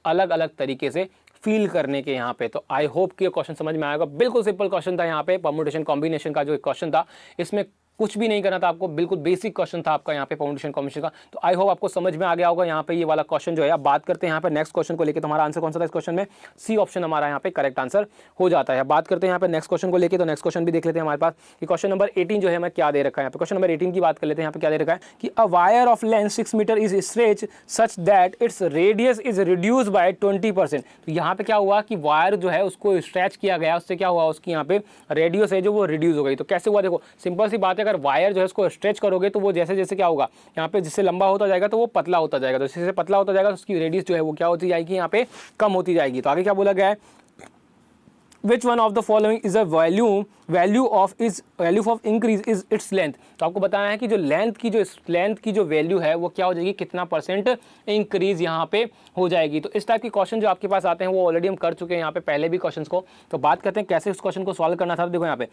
अलग अलग तरीके से फील करने के यहाँ पे। तो आई होप कि ये क्वेश्चन समझ में आएगा। बिल्कुल सिंपल क्वेश्चन था यहाँ पे, परम्यूटेशन कॉम्बिनेशन का जो क्वेश्चन था, इसमें कुछ भी नहीं करना था आपको, बिल्कुल बेसिक क्वेश्चन था आपका यहाँ पे परम्यूटेशन कॉम्बिनेशन का। तो आई होप आपको समझ में आ गया होगा यहाँ पे ये वाला क्वेश्चन जो है। अब बात करते हैं यहाँ पे नेक्स्ट क्वेश्चन को लेकर, तो हमारा आंसर कौन सा था इस क्वेश्चन में, सी ऑप्शन हमारा यहाँ पे करेक्ट आंसर हो जाता है। बात करते हैं यहाँ पे नेक्स्ट क्वेश्चन को लेकर, तो नेक्स्ट क्वेश्चन भी देख लेते हैं हमारे पास कि क्वेश्चन नंबर 18 जो है हमें क्या दे रखा है। यहाँ पे क्वेश्चन नंबर 18 की बात कर लेते हैं। यहाँ पे क्या दे रखा है कि a wire of length 6 metre is stretch such that its radius is reduce by 20%। तो यहाँ पे क्या हुआ कि वायर जो है उसको स्ट्रेच किया गया, उससे क्या हुआ, उसकी यहाँ पे रेडियस है जो वो रिड्यूस हो गई। तो कैसे हुआ, देखो सिंपल सी बात है, अगर वायर जो है उसको स्ट्रेच करोगे तो वो जैसे जैसे क्या होगा, यहाँ पे जिससे लंबा होता जाएगा तो वो पतला होता जाएगा, तो जैसे पतला होता जाएगा तो उसकी रेडियस जो है वो क्या होती जाएगी, यहाँ पे कम होती जाएगी। तो आगे क्या बोला गया है, Which one of the following is a value of increase is its length। तो आपको बताना है कि जो लेंथ की जो वैल्यू है वो क्या हो जाएगी, कितना परसेंट इंक्रीज यहाँ पे हो जाएगी। तो इस टाइप के क्वेश्चन जो आपके पास आते हैं वो ऑलरेडी हम कर चुके हैं यहाँ पे पहले भी क्वेश्चंस को। तो बात करते हैं कैसे उस क्वेश्चन को सॉल्व करना था। तो देखो यहाँ पे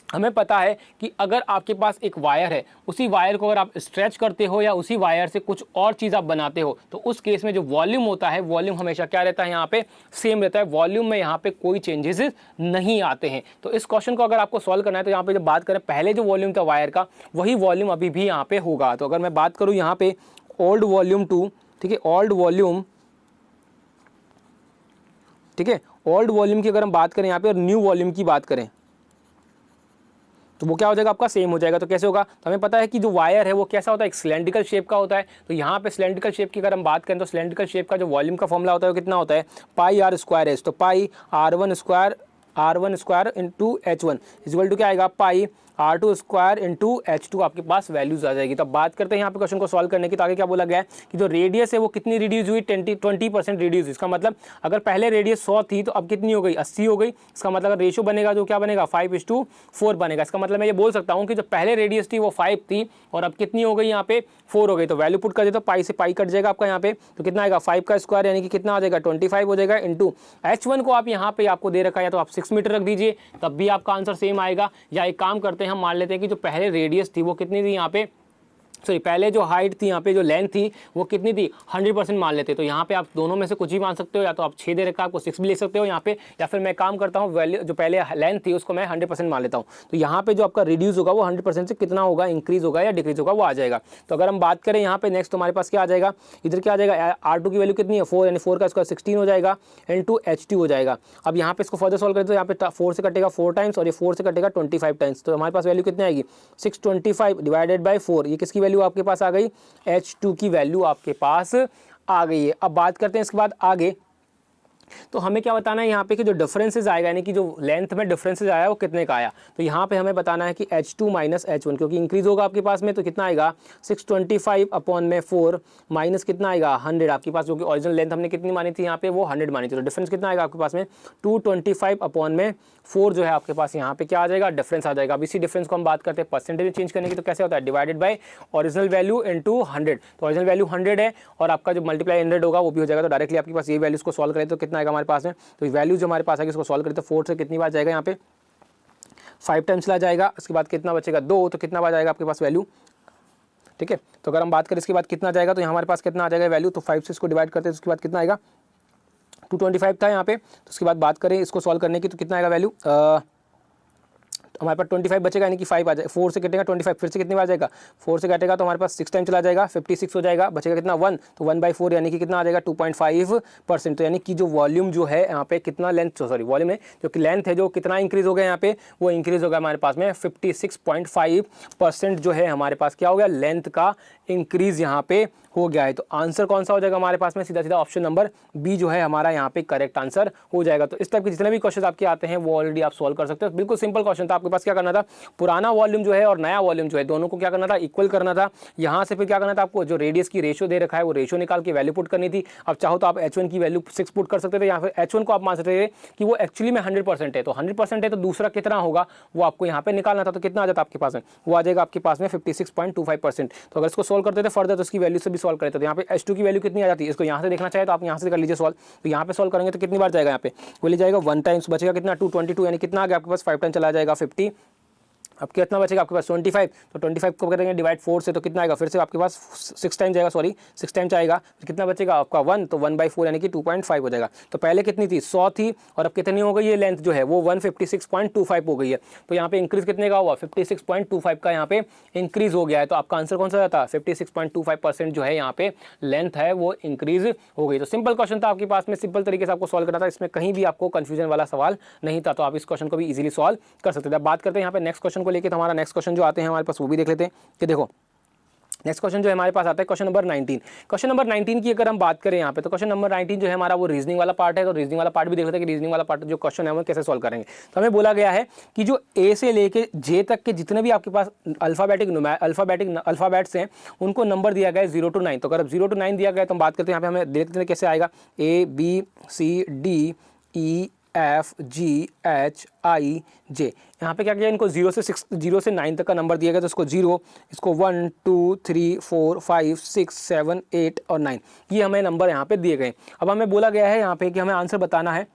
हमें पता है कि अगर आपके पास एक वायर है, उसी वायर को अगर आप स्ट्रेच करते हो या उसी वायर से कुछ और चीज़ आप बनाते हो, तो उस केस में जो वॉल्यूम होता है, वॉल्यूम हमेशा क्या रहता है, यहाँ पे सेम रहता है। वॉल्यूम में यहाँ पे कोई चेंजेस नहीं आते हैं। तो इस क्वेश्चन को अगर आपको सॉल्व करना है तो यहाँ पे जब बात करें पहले जो वॉल्यूम था वायर का, वही वॉल्यूम अभी भी यहाँ पे होगा। तो अगर मैं बात करूँ यहाँ पे ओल्ड वॉल्यूम टू, ठीक है, ओल्ड वॉल्यूम की अगर हम बात करें यहाँ पे और न्यू वॉल्यूम की बात करें तो वो क्या हो जाएगा, आपका सेम हो जाएगा। तो कैसे होगा, तो हमें पता है कि जो वायर है वो कैसा होता है, एक सिलेंड्रिकल शेप का होता है। तो यहाँ पे सिलेंड्रिकल शेप की अगर हम बात करें तो सिलेंड्रिकल शेप का जो वॉल्यूम का फॉर्मूला होता है वो कितना होता है, पाई आर स्क्वायर एच। तो pi R1 square into H1 equal to क्या आएगा, पाई R2 स्क्वायर इंटू H2 आपके पास वैल्यूज आ जाएगी। तो बात करते हैं यहाँ पे क्वेश्चन को सॉल्व करने की। तो आगे क्या बोला गया है कि जो रेडियस है वो कितनी रिड्यूस हुई, 20% रिड्यूस। इसका मतलब अगर पहले रेडियस 100 थी तो अब कितनी हो गई, 80 हो गई। इसका मतलब अगर रेशियो बनेगा जो क्या बनेगा, 5:4 बनेगा। इसका मतलब मैं ये बोल सकता हूँ कि जो पहले रेडियस थी वो 5 थी और अब कितनी हो गई यहाँ पे 4 हो गई। तो वैल्यू पुट कर दे तो पाई से पाई कट जाएगा आपका यहाँ पे, तो कितना आएगा 5 का स्क्वायर यानी कि कितना आ जाएगा 25 हो जाएगा इंटू H1 को आप यहाँ पे आपको दे रखा है तो आप 6 मीटर रख दीजिए, तब भी आपका आंसर सेम आएगा। या एक काम करते हैं, हम मान लेते हैं कि जो पहले रेडियस थी वो कितनी थी यहाँ पे, सॉरी पहले जो हाइट थी यहाँ पे जो लेंथ थी वो कितनी थी 100% मान लेते। तो यहाँ पे आप दोनों में से कुछ भी मान सकते हो, या तो आप 6 दे रखा है आपको 6 भी लिख सकते हो यहाँ पे, या फिर मैं काम करता हूँ वैल्यू जो पहले लेंथ थी उसको मैं 100% मान लेता हूँ। तो यहाँ पे जो आपका रिड्यूस होगा वो 100% से कितना होगा, इंक्रीज होगा या डिक्रीज होगा वो आ जाएगा। तो अगर हम बात करें यहाँ पे नेक्स्ट हमारे पास क्या आ जाएगा, इधर क्या आ जाएगा, R2 की वैल्यू कितनी है 4, यानी 4 का स्क्वायर 16 हो जाएगा इंटू H2 हो जाएगा। अब यहाँ पे इसको फर्दर सॉल्व करें तो यहाँ पे 4 से कटेगा 4 टाइम्स और ये 4 से कटेगा 25 टाइम्स। तो हमारे पास वैल्यू कितनी आएगी 625 डिवाइडेड बाई 4। ये किसकी वैल्यू आपके पास आ गई, H2 की वैल्यू आपके पास आ गई है। अब बात करते हैं इसके बाद आगे, तो हमें क्या बताना है यहाँ पे कि जो डिफरेंसेस आएगा यानी कि जो लेंथ में डिफरेंसेस आया वो कितने का आया। तो यहाँ पे हमें बताना है कि H2 माइनस H1, क्योंकि इंक्रीज होगा आपके पास में तो कितना आएगा 625 अपॉन में 4 माइनस कितना आएगा 100 आपके पास, जो कि ओरिजिनल लेंथ हमने कितनी मानी थी यहाँ पे वो 100 मानी थी। तो डिफरेंस कितना आएगा आपके पास में 225 अपॉन में 4 जो है आपके पास यहाँ पे क्या आ जाएगा, डिफरेंस आ जाएगा। अब इसी डिफरेंस को हम बात करते हैं परसेंटेज में चेंज करने की, तो कैसे होता है divided by original value into 100। तो ओरिजिनल वैल्यू 100 है और आपका जो मल्टीप्लाई 100 होगा वो भी हो जाएगा। तो डायरेक्टली आपके पास ये वैल्यूज को सॉल्व करें तो कितना आएगा हमारे पास में, तो वैल्यू जो हमारे पास आएगी इसको सॉल्व करें तो 4 से कितनी बार जाएगा यहाँ पे 5 टाइम्स चला जाएगा। उसके बाद कितना बचेगा 2, तो कितना बार जाएगा आपके पास वैल्यू, ठीक है। तो अगर हम बात करें इसके बाद कितना जाएगा तो यहाँ हमारे पास कितना आ जाएगा वैल्यू, तो 5 से इसको डिवाइड करते हैं तो उसके बाद कितना आएगा 225 था यहाँ पे। तो उसके बाद बात करें इसको सॉल्व करने की तो कितना आएगा वैल्यू, हमारे पास 25 बचेगा यानी कि 5 आ जाएगा, 4 से कटेगा 25, फिर से कितनी बार जाएगा 4 से कटेगा तो हमारे पास 6 टाइम चला जाएगा 56 हो जाएगा, बचेगा कितना 1, तो 1/4 यानी कि कितना आ जाएगा 2.5%। तो यानी कि जो वॉल्यूम जो है यहाँ पे कितना लेंथ, सॉरी वॉल्यूम है जो कि लेंथ है जो कितना इंक्रीज हो गया यहाँ पे, वो इंक्रीज हो गया हमारे पास में 56.5% जो है हमारे पास क्या हो गया, लेंथ का इंक्रीज यहाँ पे हो गया है। तो आंसर कौन सा हो जाएगा हमारे पास में, सीधा सीधा ऑप्शन नंबर बी जो है हमारा यहाँ पे करेक्ट आंसर हो जाएगा। तो इस टाइप के जितने भी क्वेश्चन आपके आते हैं वो ऑलरेडी आप सॉल्व कर सकते हो। बिल्कुल सिंपल क्वेश्चन था, आपके पास क्या करना था, पुराना वॉल्यूम जो है और नया वॉल्यूम जो है दोनों को क्या करना था, इक्वल करना था। यहाँ से फिर क्या करना था, आपको जो रेडियस की रेशियो दे रखा है वो रेशियो निकाल के वैल्यू पुट करनी थी। अब चाहो तो आप H1 की वैल्यू 6 पुट कर सकते थे, या फिर H1 को आप मान सकते थे कि वो एक्चुअली में 100% है। तो 100% है तो दूसरा कितना होगा वो आपको यहाँ पे निकालना था। तो कितना आ जाता आपके पास में, वो आ जाएगा आपके पास में 56.25%। तो अगर इसको सोल्व करते थे फर्दर तो इसकी वैल्यू से भी सोल्व करते थे। यहाँ पे H2 की वैल्यू कितनी आ जाती है, इसको यहाँ से देखना चाहे तो आप यहाँ से कर लीजिए सॉल्व। तो यहाँ पे सॉल्व करेंगे तो कितनी बार जाएगा, यहाँ पे वो ले जाएगा 1 टाइम्स, बचेगा कितना 222 यानी कितना आ गया आपके पास 5 टाइम चला जाएगा 50। अब कितना बचेगा आपके पास 25, तो 25 को करेंगे डिवाइड 4 से तो कितना आएगा, फिर से आपके पास 6 टाइम जाएगा, सॉरी 6 टाइम जाएगा, फिर कितना बचेगा आपका 1, तो 1/4 यानी कि 2.5 हो जाएगा। तो पहले कितनी थी 100 थी और अब कितनी हो गई ये लेंथ जो है वो 156.25 हो गई है। तो यहाँ पे इंक्रीज कितने का हुआ 56.25 का यहाँ पे इंक्रीज हो गया है। तो आपका आंसर कौन सा जाता, 56.25% जो है यहाँ पे लेंथ है वो इंक्रीज हो गई। तो सिंपल क्वेश्चन था आपके पास में, सिंपल तरीके से आपको सॉल्व करना था, इसमें कहीं भी आपको कंफ्यूजन वाला सवाल नहीं था। तो आप इस क्वेश्चन को भी इजीली सॉल्व कर सकते थे। बात करते हैं यहाँ पे नेक्स्ट क्वेश्चन को लेकर, तो हमारा नेक्स्ट क्वेश्चन जो आते हैं हमारे पास वो भी देख लेते हैं कि देखो नेक्स्ट क्वेश्चन जो हमारे पास आता है क्वेश्चन नंबर 19। क्वेश्चन नंबर 19 की अगर हम बात करें यहाँ पे तो क्वेश्चन नंबर 19 जो है हमारा वो रीजनिंग वाला पार्ट है। तो रीजनिंग वाला पार्ट भी देख लेते हैं कि रीजनिंग वाला पार्ट जो क्वेश्चन है वो कैसे सॉल्व करेंगे। तो हमें बोला गया है कि जो ए से लेके जे तक के जितने भी आपके पास अल्फाबेट्स हैं उनको नंबर दिया गया है 0 to 9। तो अगर 0 to 9 दिया गया तो हम बात करते हैं यहाँ पे हमें देखते हैं कैसे आएगा, ABCDE FGHI J। यहाँ पे क्या किया, इनको 0 से 9 तक का नंबर दिया गया। तो इसको 0, इसको 1 2 3 4 5 6 7 8 और 9 ये हमें नंबर यहाँ पे दिए गए। अब हमें बोला गया है यहाँ पे कि हमें आंसर बताना है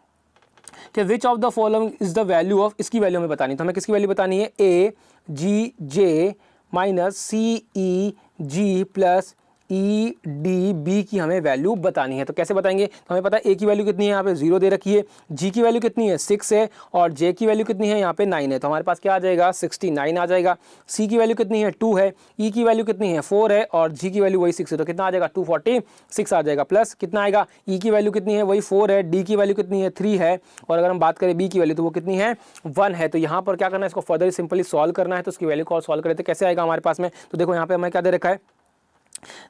कि which of the following is the value of, इसकी वैल्यू हमें बतानी। तो हमें किसकी वैल्यू बतानी है, AGJ minus CEG plus EDB की हमें वैल्यू बतानी है। तो कैसे बताएंगे, तो हमें पता है ए की वैल्यू कितनी है, यहाँ पे 0 दे रखी है, जी की वैल्यू कितनी है 6 है और जे की वैल्यू कितनी है यहाँ पे 9 है। तो हमारे पास क्या आ जाएगा 69 आ जाएगा। सी की वैल्यू कितनी है 2 है, ई की वैल्यू कितनी है 4 है और जी की वैल्यू वही 6 है। तो कितना आ जाएगा 246 आ जाएगा, प्लस कितना आएगा ई की वैल्यू कितनी है वही 4 है, डी की वैल्यू कितनी है 3 है और अगर हम बात करें बी की वैल्यू तो वो कितनी है 1 है। तो यहाँ पर क्या करना है, इसको फर्दर सिंपली सॉल्व करना है। तो उसकी वैल्यू को सॉल्व करें तो कैसे आएगा हमारे पास में, तो देखो यहाँ पे हमें क्या दे रखा है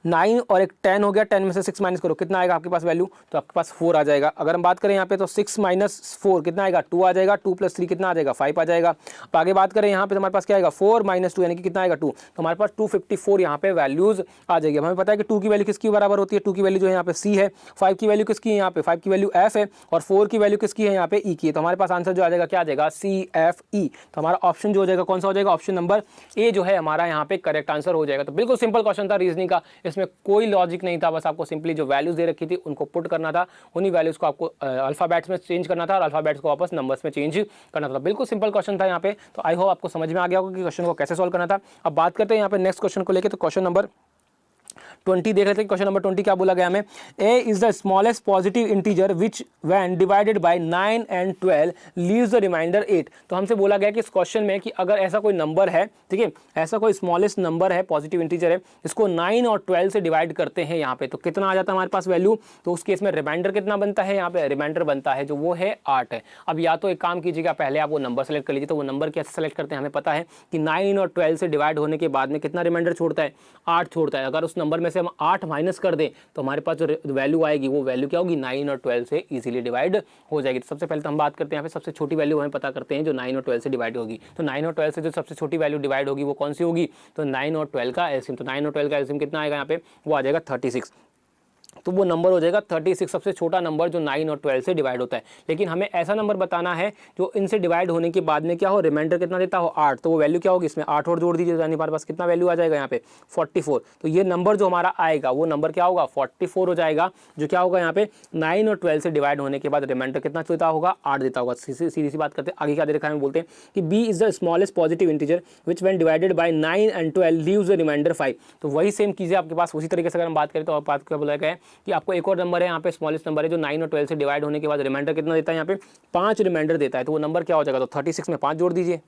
9 और एक 10 हो गया, 10 में से 6 माइनस करो, कितना आएगा आपके पास वैल्यू, तो आपके पास 4 आ जाएगा। अगर हम बात करें यहाँ पे तो 6 माइनस 4 कितना आएगा, 2 आ जाएगा, 2 प्लस 3 कितना आ जाएगा, 5 आ जाएगा। अब आगे बात करें यहाँ पे तो हमारे पास क्या आएगा, 4 माइनस 2 यानी कि कितना आएगा 2, तो हमारे पास 254 यहाँ पे वैल्यूज आ जाएगी। अब हमें पता है कि 2 की वैल्यू किसकी बराबर होती है, 2 की वैल्यू जो है यहाँ पे सी है, 5 की वैल्यू किसकी है यहाँ पे, 5 की वैल्यू एफ है, और 4 की वैल्यू किसकी है यहाँ पे ई की है। तो हमारे पास आंसर जो आ जाएगा क्या आ जाएगा, सी एफ ई। तो हमारा ऑप्शन जो हो जाएगा कौन सा हो जाएगा, ऑप्शन नंबर ए जो है हमारा यहाँ पे करेक्ट आंसर हो जाएगा। तो बिल्कुल सिंपल क्वेश्चन था रीजनिंग का, इसमें कोई लॉजिक नहीं था, बस आपको सिंपली जो वैल्यूज दे रखी थी उनको पुट करना था, उन्हीं वैल्यूज को आपको अल्फाबेट्स में चेंज करना था और अल्फाबेट्स को वापस नंबर्स में चेंज करना था। बिल्कुल सिंपल क्वेश्चन था यहाँ पे। तो आई होप आपको समझ में आ गया होगा कि क्वेश्चन को कैसे सॉल्व करना था। अब बात करते हैं यहाँ पे नेक्स्ट क्वेश्चन को लेकर। तो क्वेश्चन नंबर 20 देख लेते हैं। क्वेश्चन नंबर 20 क्या बोला गया हमें, a is the smallest positive integer which when divided by 9 and 12 leaves the remainder 8। तो हमसे बोला गया कि इस क्वेश्चन में कि अगर ऐसा कोई नंबर है, ठीक है, ऐसा कोई स्मॉलेस्ट नंबर है, पॉजिटिव इंटीजर है, इसको 9 और 12 से डिवाइड करते हैं यहाँ पे, तो कितना आ जाता है हमारे पास वैल्यू। तो उस केस में रिमाइंडर कितना बनता है, यहाँ पे रिमाइंडर बनता है जो वो है 8 है। अब या तो एक काम कीजिएगा, पहले आप वो नंबर सेलेक्ट कर लीजिए। तो वो नंबर कैसे सेलेक्ट करते हैं, हमें पता है कि 9 और 12 से डिवाइड होने के बाद में कितना रिमाइंडर छोड़ता है, 8 छोड़ता है। अगर उस नंबर में से हम 8 माइनस कर दें तो हमारे पास जो वैल्यू आएगी वो वैल्यू क्या होगी, 9 और 12 से इजीली डिवाइड हो जाएगी। तो सबसे पहले तो हम बात करते हैं यहाँ पे सबसे छोटी वैल्यू हमें पता करते हैं जो 9 और 12 से डिवाइड होगी। तो 9 और 12 से जो सबसे छोटी वैल्यू डिवाइड होगी वो कौन सी होगी, तो 9 और 12 का एलसीएम। तो 9 और 12 का एलसीएम कितना आएगा यहाँ पे, वो आ जाएगा 36। तो वो नंबर हो जाएगा 36, सबसे छोटा नंबर जो 9 और 12 से डिवाइड होता है। लेकिन हमें ऐसा नंबर बताना है जो इनसे डिवाइड होने के बाद में क्या हो, रिमाइंडर कितना देता हो, 8। तो वो वैल्यू क्या होगी, इसमें 8 और जोड़ दीजिए, यानी हमारे पास कितना वैल्यू आ जाएगा यहाँ पे 44। तो ये नंबर जो हमारा आएगा वो नंबर क्या होगा, 44 हो जाएगा, जो क्या होगा यहाँ पे 9 और 12 से डिवाइड होने के बाद रिमाइंडर कितना देता होगा, 8 देता होगा। सीधी सी बात करते हैं, आगे क्या दे रखा है, हम बोलते हैं कि B is the smallest positive integer which when divided by 9 and 12 leaves the remainder 5। तो वही सेम चीज़ें आपके पास उसी तरीके से अगर हम बात करें तो बात क्या बोला गया है कि आपको एक और नंबर है यहाँ पे, स्मॉलेस्ट नंबर है जो 9 और 12 से डिवाइड होने के बाद रिमाइंडर कितना देता है, यहाँ पे 5 रिमाइंडर देता है। तो वो नंबर क्या हो जाएगा, तो 36 में 5 जोड़ दीजिए,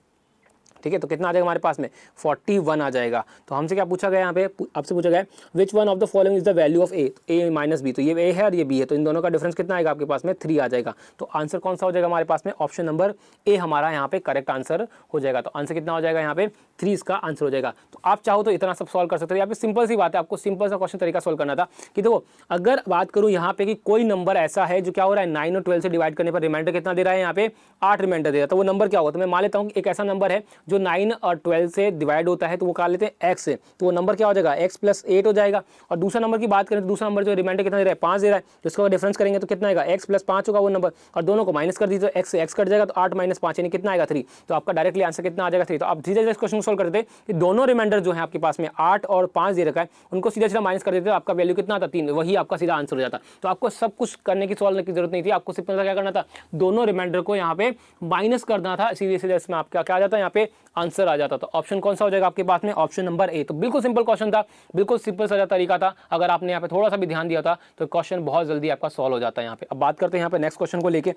ठीक है, तो कितना आ जाएगा हमारे पास में 41 आ जाएगा। तो हमसे क्या पूछा गया यहाँ पे, आपसे पूछा गया which one of the following is the value of A minus B. तो ये ए है और ये बी है, तो इन दोनों का डिफरेंस कितना आएगा आपके पास में 3 आ जाएगा। तो आंसर कौन सा हो जाएगा हमारे पास में, ऑप्शन नंबर ए हमारा यहाँ पे करेक्ट आंसर हो जाएगा। तो आंसर कितना हो जाएगा यहाँ पे 3 इसका आंसर हो जाएगा। तो आप चाहो तो इतना सब सॉल्व कर सकते हो। यहाँ पे सिंपल सी बात है, आपको सिंपल सा क्वेश्चन तरीका सॉल्व करना था कि देखो अगर बात करूँ यहाँ पे कि कोई नंबर ऐसा है जो क्या हो रहा है 9 और 12 से डिवाइड करने पर रिमाइंडर कितना दे रहा है, यहाँ पे 8 रिमाइंडर दे रहा है, तो वो नंबर क्या होगा। तो मैं मान लेता हूँ एक ऐसा नंबर है जो 9 और 12 से डिवाइड होता है, तो वो कहा लेते हैं x से, तो वो नंबर क्या हो जाएगा x प्लस 8 हो जाएगा। और दूसरा नंबर की बात करें तो दूसरा नंबर जो रिमाइंडर कितना दे रहा है 5 दे रहा है, जिसका डिफरेंस करेंगे तो कितना आएगा x प्लस 5 होगा वो नंबर, और दोनों को माइनस कर दीजिए तो x से x कट जाएगा, तो 8 माइनस 5 यानी कितना आएगा 3। तो आपका डायरेक्टली आंसर कितना आ जाएगा 3। तो आप सीधे सीधे क्वेश्चन सॉल्व कर देते कि दोनों रिमाइंडर जो है आपके पास में 8 और 5 दे रखा है उनको सीधा सीधा माइनस कर देते, आपका वैल्यू कितना आता 3, वही आपका सीधा आंसर हो जाता। तो आपको सब कुछ करने की सॉल्व की जरूरत नहीं थी, आपको सिंपल क्या करना था, दोनों रिमाइंडर को यहाँ पे माइनस करना था, सीधे सीधे इसमें आपका क्या आ जाता है यहाँ पे आंसर आ जाता। तो ऑप्शन कौन सा हो जाएगा आपके पास में, ऑप्शन नंबर ए। तो बिल्कुल सिंपल क्वेश्चन था, बिल्कुल सिंपल सा तरीका था, अगर आपने यहाँ पे थोड़ा सा भी ध्यान दिया था तो क्वेश्चन बहुत जल्दी आपका सॉल्व हो जाता है यहाँ पे। अब बात करते हैं यहाँ पे नेक्स्ट क्वेश्चन को लेके।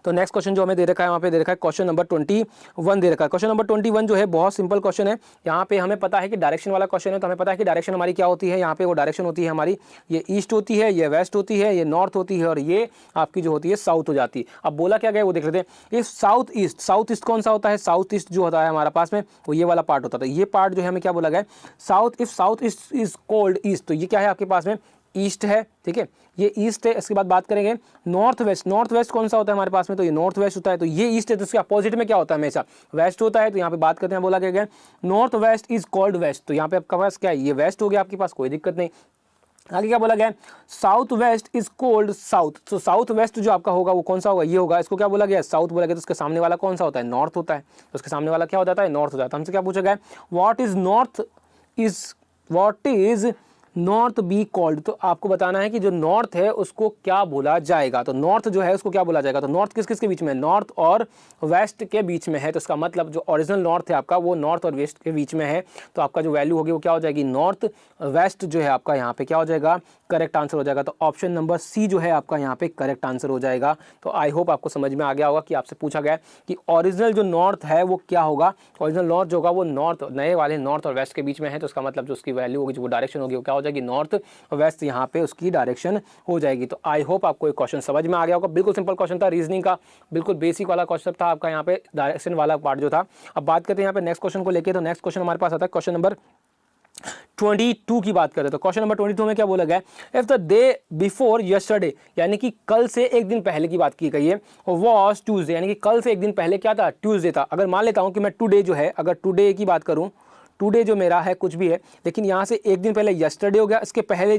तो नेक्स्ट क्वेश्चन जो हमें दे रखा है वहाँ पे दे रखा है क्वेश्चन नंबर 21 दे रखा है। क्वेश्चन नंबर 21 जो है बहुत सिंपल क्वेश्चन है। यहाँ पे हमें पता है कि डायरेक्शन वाला क्वेश्चन है, तो हमें पता है कि डायरेक्शन हमारी क्या होती है, यहाँ पे वो डायरेक्शन होती है हमारी, ये ईस्ट होती है, ये वेस्ट होती है, ये नॉर्थ होती है और ये आपकी जो होती है साउथ हो जाती है। अब बोला क्या गया वो देख लेते हैं। इफ साउथ ईस्ट कौन सा होता है, साउथ ईस्ट जो होता है हमारा पास में वो ये वाला पार्ट होता है। ये पार्ट जो है हमें क्या बोला गया, south if south east is cold east, तो ये क्या है आपके पास में ईस्ट है, ठीक है, ये ईस्ट है। इसके बाद बात करेंगे नॉर्थ वेस्ट कौन सा होता है हमारे पास में, तो ये नॉर्थ वेस्ट होता है, तो ये ईस्ट है, तो इसके अपोजिट में क्या होता है हमेशा वेस्ट होता है। तो यहाँ पे बात करते हैं, बोला गया north west is called west, तो यहाँ पे आपका पास क्या है, ये वेस्ट हो गया आपके पास, कोई दिक्कत नहीं। आगे क्या बोला गया, south west is cold south, तो साउथ वेस्ट जो आपका होगा वो कौन सा होगा, ये होगा, इसको क्या बोला गया साउथ बोला गया, तो उसके सामने वाला कौन सा होता है, नॉर्थ होता है, तो उसके सामने वाला क्या हो जाता है, नॉर्थ हो जाता है। हमसे क्या पूछा गया, what is north be called, तो आपको बताना है कि जो नॉर्थ है उसको क्या बोला जाएगा। तो नॉर्थ जो है उसको क्या बोला जाएगा, तो नॉर्थ किस किस के बीच में, नॉर्थ और वेस्ट के बीच में है, तो इसका मतलब जो ओरिजिनल नॉर्थ है आपका वो नॉर्थ और वेस्ट के बीच में है, तो आपका जो वैल्यू होगी वो क्या हो जाएगी, नॉर्थ वेस्ट जो है आपका यहाँ पे क्या हो जाएगा, करेक्ट आंसर हो जाएगा। तो ऑप्शन नंबर सी जो है आपका यहाँ पे करेक्ट आंसर हो जाएगा। तो आई होप आपको समझ में आ गया होगा कि आपसे पूछा गया कि ओरिजिनल जो नॉर्थ है वो क्या होगा, ओरिजिनल नॉर्थ जो होगा वो नॉर्थ नए वाले नॉर्थ और वेस्ट के बीच में है, तो उसका मतलब जो उसकी वैल्यू होगी, जो डायरेक्शन होगी वो क्या हो जाएगी, नॉर्थ वेस्ट यहाँ पे उसकी डायरेक्शन हो जाएगी। तो आई होप आपको एक क्वेश्चन समझ में आ गया होगा। बिल्कुल सिंपल क्वेश्चन था, रीजनिंग का बिल्कुल बेसिक वाला क्वेश्चन था आपका यहाँ पे, डायरेक्शन वाला पार्ट जो था। अब बात करते हैं यहाँ पे नेक्स्ट क्वेश्चन को लेके। तो नेक्स्ट क्वेश्चन हमारे पास आता है क्वेश्चन नंबर 22 की बात करें तो क्वेश्चन नंबर 22 में क्या बोला गया है, if the day before yesterday यानी कि कल से एक दिन पहले की बात की गई है, वॉज ट्यूसडे यानी कि कल से एक दिन पहले क्या था, ट्यूसडे था। अगर मान लेता हूं कि मैं टुडे जो है, अगर टुडे की बात करूं, टुडे जो मेरा है कुछ भी है, लेकिन यहाँ से एक दिन पहले यस्टरडे हो गया, इसके पहले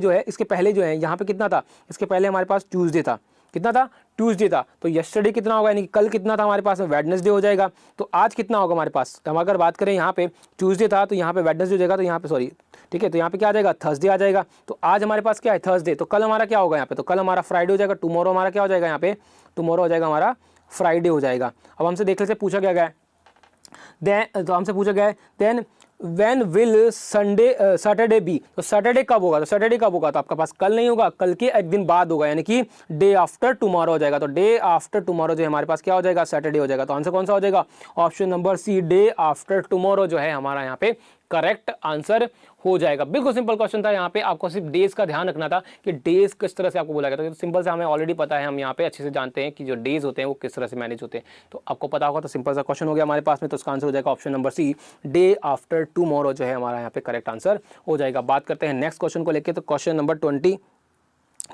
जो है यहाँ पे कितना था, इसके पहले हमारे पास ट्यूसडे था, कितना था, ट्यूसडे था। तो यस्टरडे कितना होगा, यानी कि कल कितना था हमारे पास में, वेडनेसडे हो जाएगा। तो आज कितना होगा हमारे पास, तो हम अगर बात करें यहाँ पे ट्यूसडे था तो यहाँ पे वेडनेसडे हो जाएगा, तो यहाँ पे सॉरी ठीक है, तो यहाँ पे क्या आ जाएगा, थर्सडे आ जाएगा। तो आज हमारे पास क्या है, थर्सडे, तो कल हमारा क्या होगा यहाँ पे, तो कल हमारा फ्राइडे हो जाएगा। टुमारो हमारा क्या हो जाएगा यहाँ पे, टुमारो हो जाएगा हमारा फ्राइडे हो जाएगा। अब हमसे देख लेते पूछा क्या गया है, तो हमसे पूछा गया है then when will Saturday be, तो सैटरडे कब होगा, तो सैटरडे कब होगा, तो आपका पास कल नहीं होगा, कल के एक दिन बाद होगा, यानी कि डे आफ्टर टुमारो हो जाएगा। तो डे आफ्टर टुमारो जो है हमारे पास क्या हो जाएगा, सैटरडे हो जाएगा। तो आंसर कौन सा हो जाएगा, option number C, day after tomorrow जो है हमारा यहाँ पे करेक्ट आंसर हो जाएगा। बिल्कुल सिंपल क्वेश्चन था, यहाँ पे आपको सिर्फ डेज का ध्यान रखना था कि डेज किस तरह से आपको बोला गया था। तो सिंपल से हमें ऑलरेडी पता है, हम यहाँ पे अच्छे से जानते हैं कि जो डेज होते हैं वो किस तरह से मैनेज होते हैं, तो आपको पता होगा। तो सिंपल सा क्वेश्चन हो गया हमारे पास में, तो इसका आंसर हो जाएगा option number C, day after tomorrow जो है हमारा यहाँ पे करेक्ट आंसर हो जाएगा। बात करते हैं नेक्स्ट क्वेश्चन को लेकर, तो क्वेश्चन नंबर 23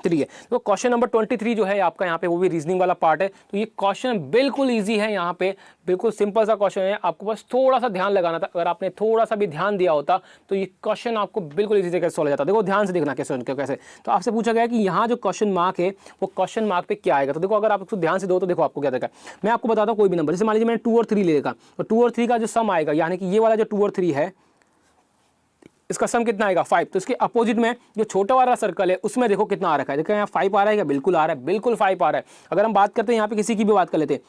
है। तो क्वेश्चन नंबर 23 जो है आपका यहाँ पे वो भी रीजनिंग वाला पार्ट है। तो ये क्वेश्चन बिल्कुल इजी है, यहाँ पे बिल्कुल सिंपल सा क्वेश्चन है, आपको बस थोड़ा सा ध्यान लगाना था। अगर आपने थोड़ा सा भी ध्यान दिया होता तो ये क्वेश्चन आपको बिल्कुल इजी तरीके से सॉल्व हो जाता। देखो ध्यान से देखना कैसे। तो आपसे पूछा गया कि यहाँ जो क्वेश्चन मार्क है वो क्वेश्चन मार्क पे क्या आएगा। तो देखो अगर आप उसको ध्यान से दो तो देखो आपको क्या देगा, मैं आपको बताता हूँ कोई भी नंबर, जैसे मान लीजिए मैंने 2 और 3 ले लेगा, तो 2 और 3 का जो सम आएगा, यानी कि ये वाला जो 2 और 3 है इसका सम कितना आएगा 5। तो इसके अपोजिट में जो छोटा वाला सर्कल है उसमें देखो कितना आ रखा है, देखो यहाँ 5 आ रहा है, क्या बिल्कुल आ रहा है, बिल्कुल 5 आ रहा है। अगर हम बात करते हैं यहाँ पे किसी की भी बात कर लेते हैं,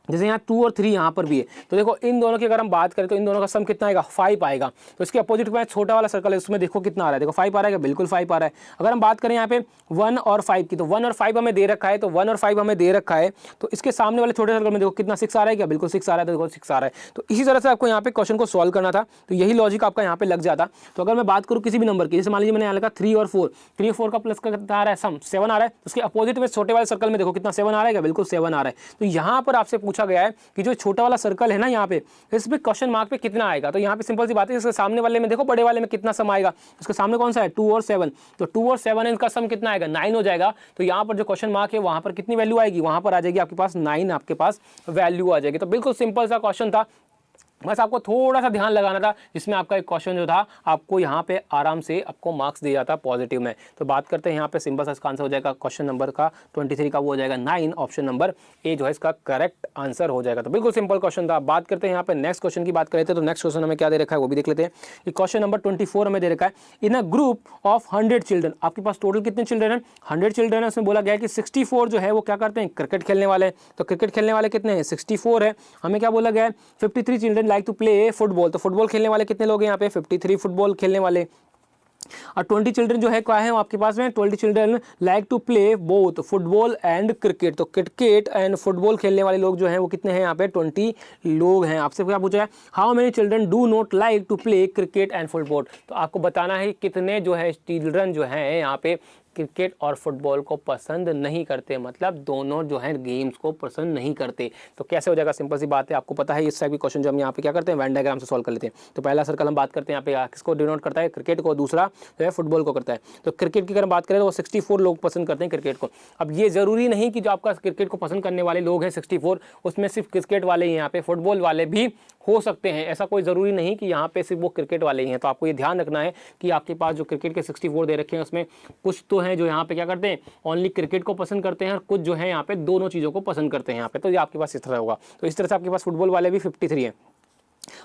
जैसे यहाँ 2 और 3 यहाँ पर भी है, तो देखो इन दोनों की अगर हम बात करें तो इन दोनों का सम कितना आएगा 5 आएगा। तो इसके अपोजिट में छोटा वाला सर्कल है उसमें देखो कितना आ रहा है, देखो 5 आ रहा है, बिल्कुल 5 आ रहा है। अगर हम बात करें यहाँ पे 1 और 5 की, तो 1 और 5 हमें दे रखा है, तो 1 और 5 हमें दे रखा है, तो इसके सामने वाले छोटे सर्कल में देखो कितना 6 आ रहा है, क्या बिल्कुल 6 आ रहा है, तो देखो 6 आ रहा है। तो इसी तरह से आपको यहाँ पे क्वेश्चन को सॉल्व करना था, तो यही लॉजिक आपका यहाँ पे लग जाता। तो अगर मैं बात करूँ किसी भी नंबर की, जैसे मान लीजिए मैंने यहाँ लिखा 3 और 4, 3 और 4 का प्लस का कितना आ रहा है, सम 7 आ रहा है। उसके अपोजिट में छोटे वाले सर्कल में देखो कितना 7 आ रहा है, क्या बिल्कुल 7 आ रहा है। तो यहाँ पर आपसे पूछा गया है कि जो छोटा वाला सर्कल है ना यहाँ पे, इस पे क्वेश्चन मार्क पे कितना आएगा। तो यहाँ पे सिंपल सी बात है, इसके सामने वाले में देखो बड़े वाले में कितना सम आएगा, इसके सामने कौन सा है 2 और 7, तो 2 और 7 है, इनका सम कितना आएगा 9 हो जाएगा। तो यहाँ पर जो क्वेश्चन मार्क है वहां पर कितनी वैल्यू आएगी, वहां पर आ जाएगी आपके पास 9, आपके पास वैल्यू आ जाएगी। तो बिल्कुल सिंपल सा क्वेश्चन था, बस आपको थोड़ा सा ध्यान लगाना था, जिसमें आपका एक क्वेश्चन जो था आपको यहाँ पे आराम से आपको मार्क्स दिया जाता पॉजिटिव में। तो बात करते हैं यहाँ पे सिंपल सा इसका आंसर हो जाएगा क्वेश्चन नंबर का 23 का, वो हो जाएगा 9, ऑप्शन नंबर ए जो है इसका करेक्ट आंसर हो जाएगा। तो बिल्कुल सिंपल क्वेश्चन था। बात करते हैं यहाँ पे नेक्स्ट क्वेश्चन की बात करते हैं, तो नेक्स्ट क्वेश्चन हमें क्या दे रखा है वो भी देख लेते हैं। कि क्वेश्चन नंबर 24 हमें दे रखा है, इन अ ग्रुप ऑफ 100 चिल्ड्रन, आपके पास टोटल कितने चिल्ड्रन हैं 100 चिल्ड्रन है। उसमें बोला गया है कि 64 जो है वो क्या करते हैं, क्रिकेट खेलने वाले। तो क्रिकेट खेलने वाले कितने हैं 64 है। हमें क्या बोला गया है 53 children like to play football, तो फुटबॉल खेलने वाले कितने लोग हैं यहाँ पे 53 फुटबॉल खेलने वाले। और 20 चिल्ड्रन जो है क्या है आपके पास में, 20 children like to play both football and cricket, तो क्रिकेट एंड फुटबॉल खेलने वाले लोग जो हैं वो कितने हैं यहाँ पे 20 लोग हैं। आपसे क्या पूछा है, how many children do not like to play cricket and football, तो आपको बताना है कितने जो है चिल्ड्रन जो है यहाँ पे क्रिकेट और फुटबॉल को पसंद नहीं करते, मतलब दोनों जो है गेम्स को पसंद नहीं करते। तो कैसे हो जाएगा, सिंपल सी बात है, आपको पता है इस टाइप की क्वेश्चन जो हम यहाँ पे क्या करते हैं वेन डायग्राम से सॉल्व कर लेते हैं। तो पहला सर्कल हम बात करते हैं यहाँ पे किसको डिनोट करता है, क्रिकेट को, दूसरा जो है फुटबॉल को करता है। तो क्रिकेट की अगर बात करें तो वो 64 लोग पसंद करते हैं क्रिकेट को। अब ये जरूरी नहीं कि जो आपका क्रिकेट को पसंद करने वाले लोग हैं 64 उसमें सिर्फ क्रिकेट वाले ही, यहाँ पे फुटबॉल वाले भी हो सकते हैं, ऐसा कोई ज़रूरी नहीं कि यहाँ पे सिर्फ वो क्रिकेट वाले ही हैं। तो आपको ये ध्यान रखना है कि आपके पास जो क्रिकेट के 64 दे रखे हैं उसमें कुछ तो हैं जो यहाँ पे क्या करते हैं ओनली क्रिकेट को पसंद करते हैं, और कुछ जो है यहाँ पे दोनों चीज़ों को पसंद करते हैं यहाँ पे। तो ये आपके पास इस तरह होगा। तो इस तरह से आपके पास फुटबॉल वाले भी 53 हैं।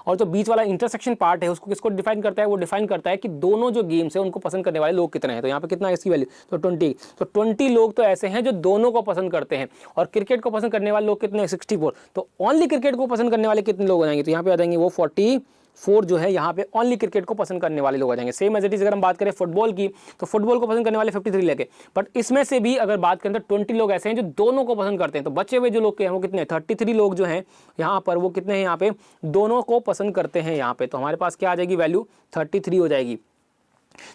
और जो बीच वाला इंटरसेक्शन पार्ट है उसको किसको डिफाइन करता है, वो डिफाइन करता है कि दोनों जो गेम्स है उनको पसंद करने वाले लोग कितने हैं। तो यहाँ पे कितना है इसकी वैल्यू, तो 20। तो 20 लोग तो ऐसे हैं जो दोनों को पसंद करते हैं, और क्रिकेट को पसंद करने वाले लोग कितने हैं 64। तो ओनली क्रिकेट को पसंद करने वाले कितने लोग हो जाएंगे, तो यहाँ पे आ जाएंगे वो 44 जो है यहाँ पे ओनली क्रिकेट को पसंद करने वाले लोग आ जाएंगे। सेम एज इट इज अगर हम बात करें फुटबॉल की, तो फुटबॉल को पसंद करने वाले 53 लेके, बट इसमें से भी अगर बात करें तो 20 लोग ऐसे हैं जो दोनों को पसंद करते हैं। तो बचे हुए जो लोग हैं वो कितने 33 लोग जो हैं यहाँ पर, वो कितने हैं यहाँ पे दोनों को पसंद करते हैं यहाँ पे। तो हमारे पास क्या आ जाएगी वैल्यू 33 हो जाएगी।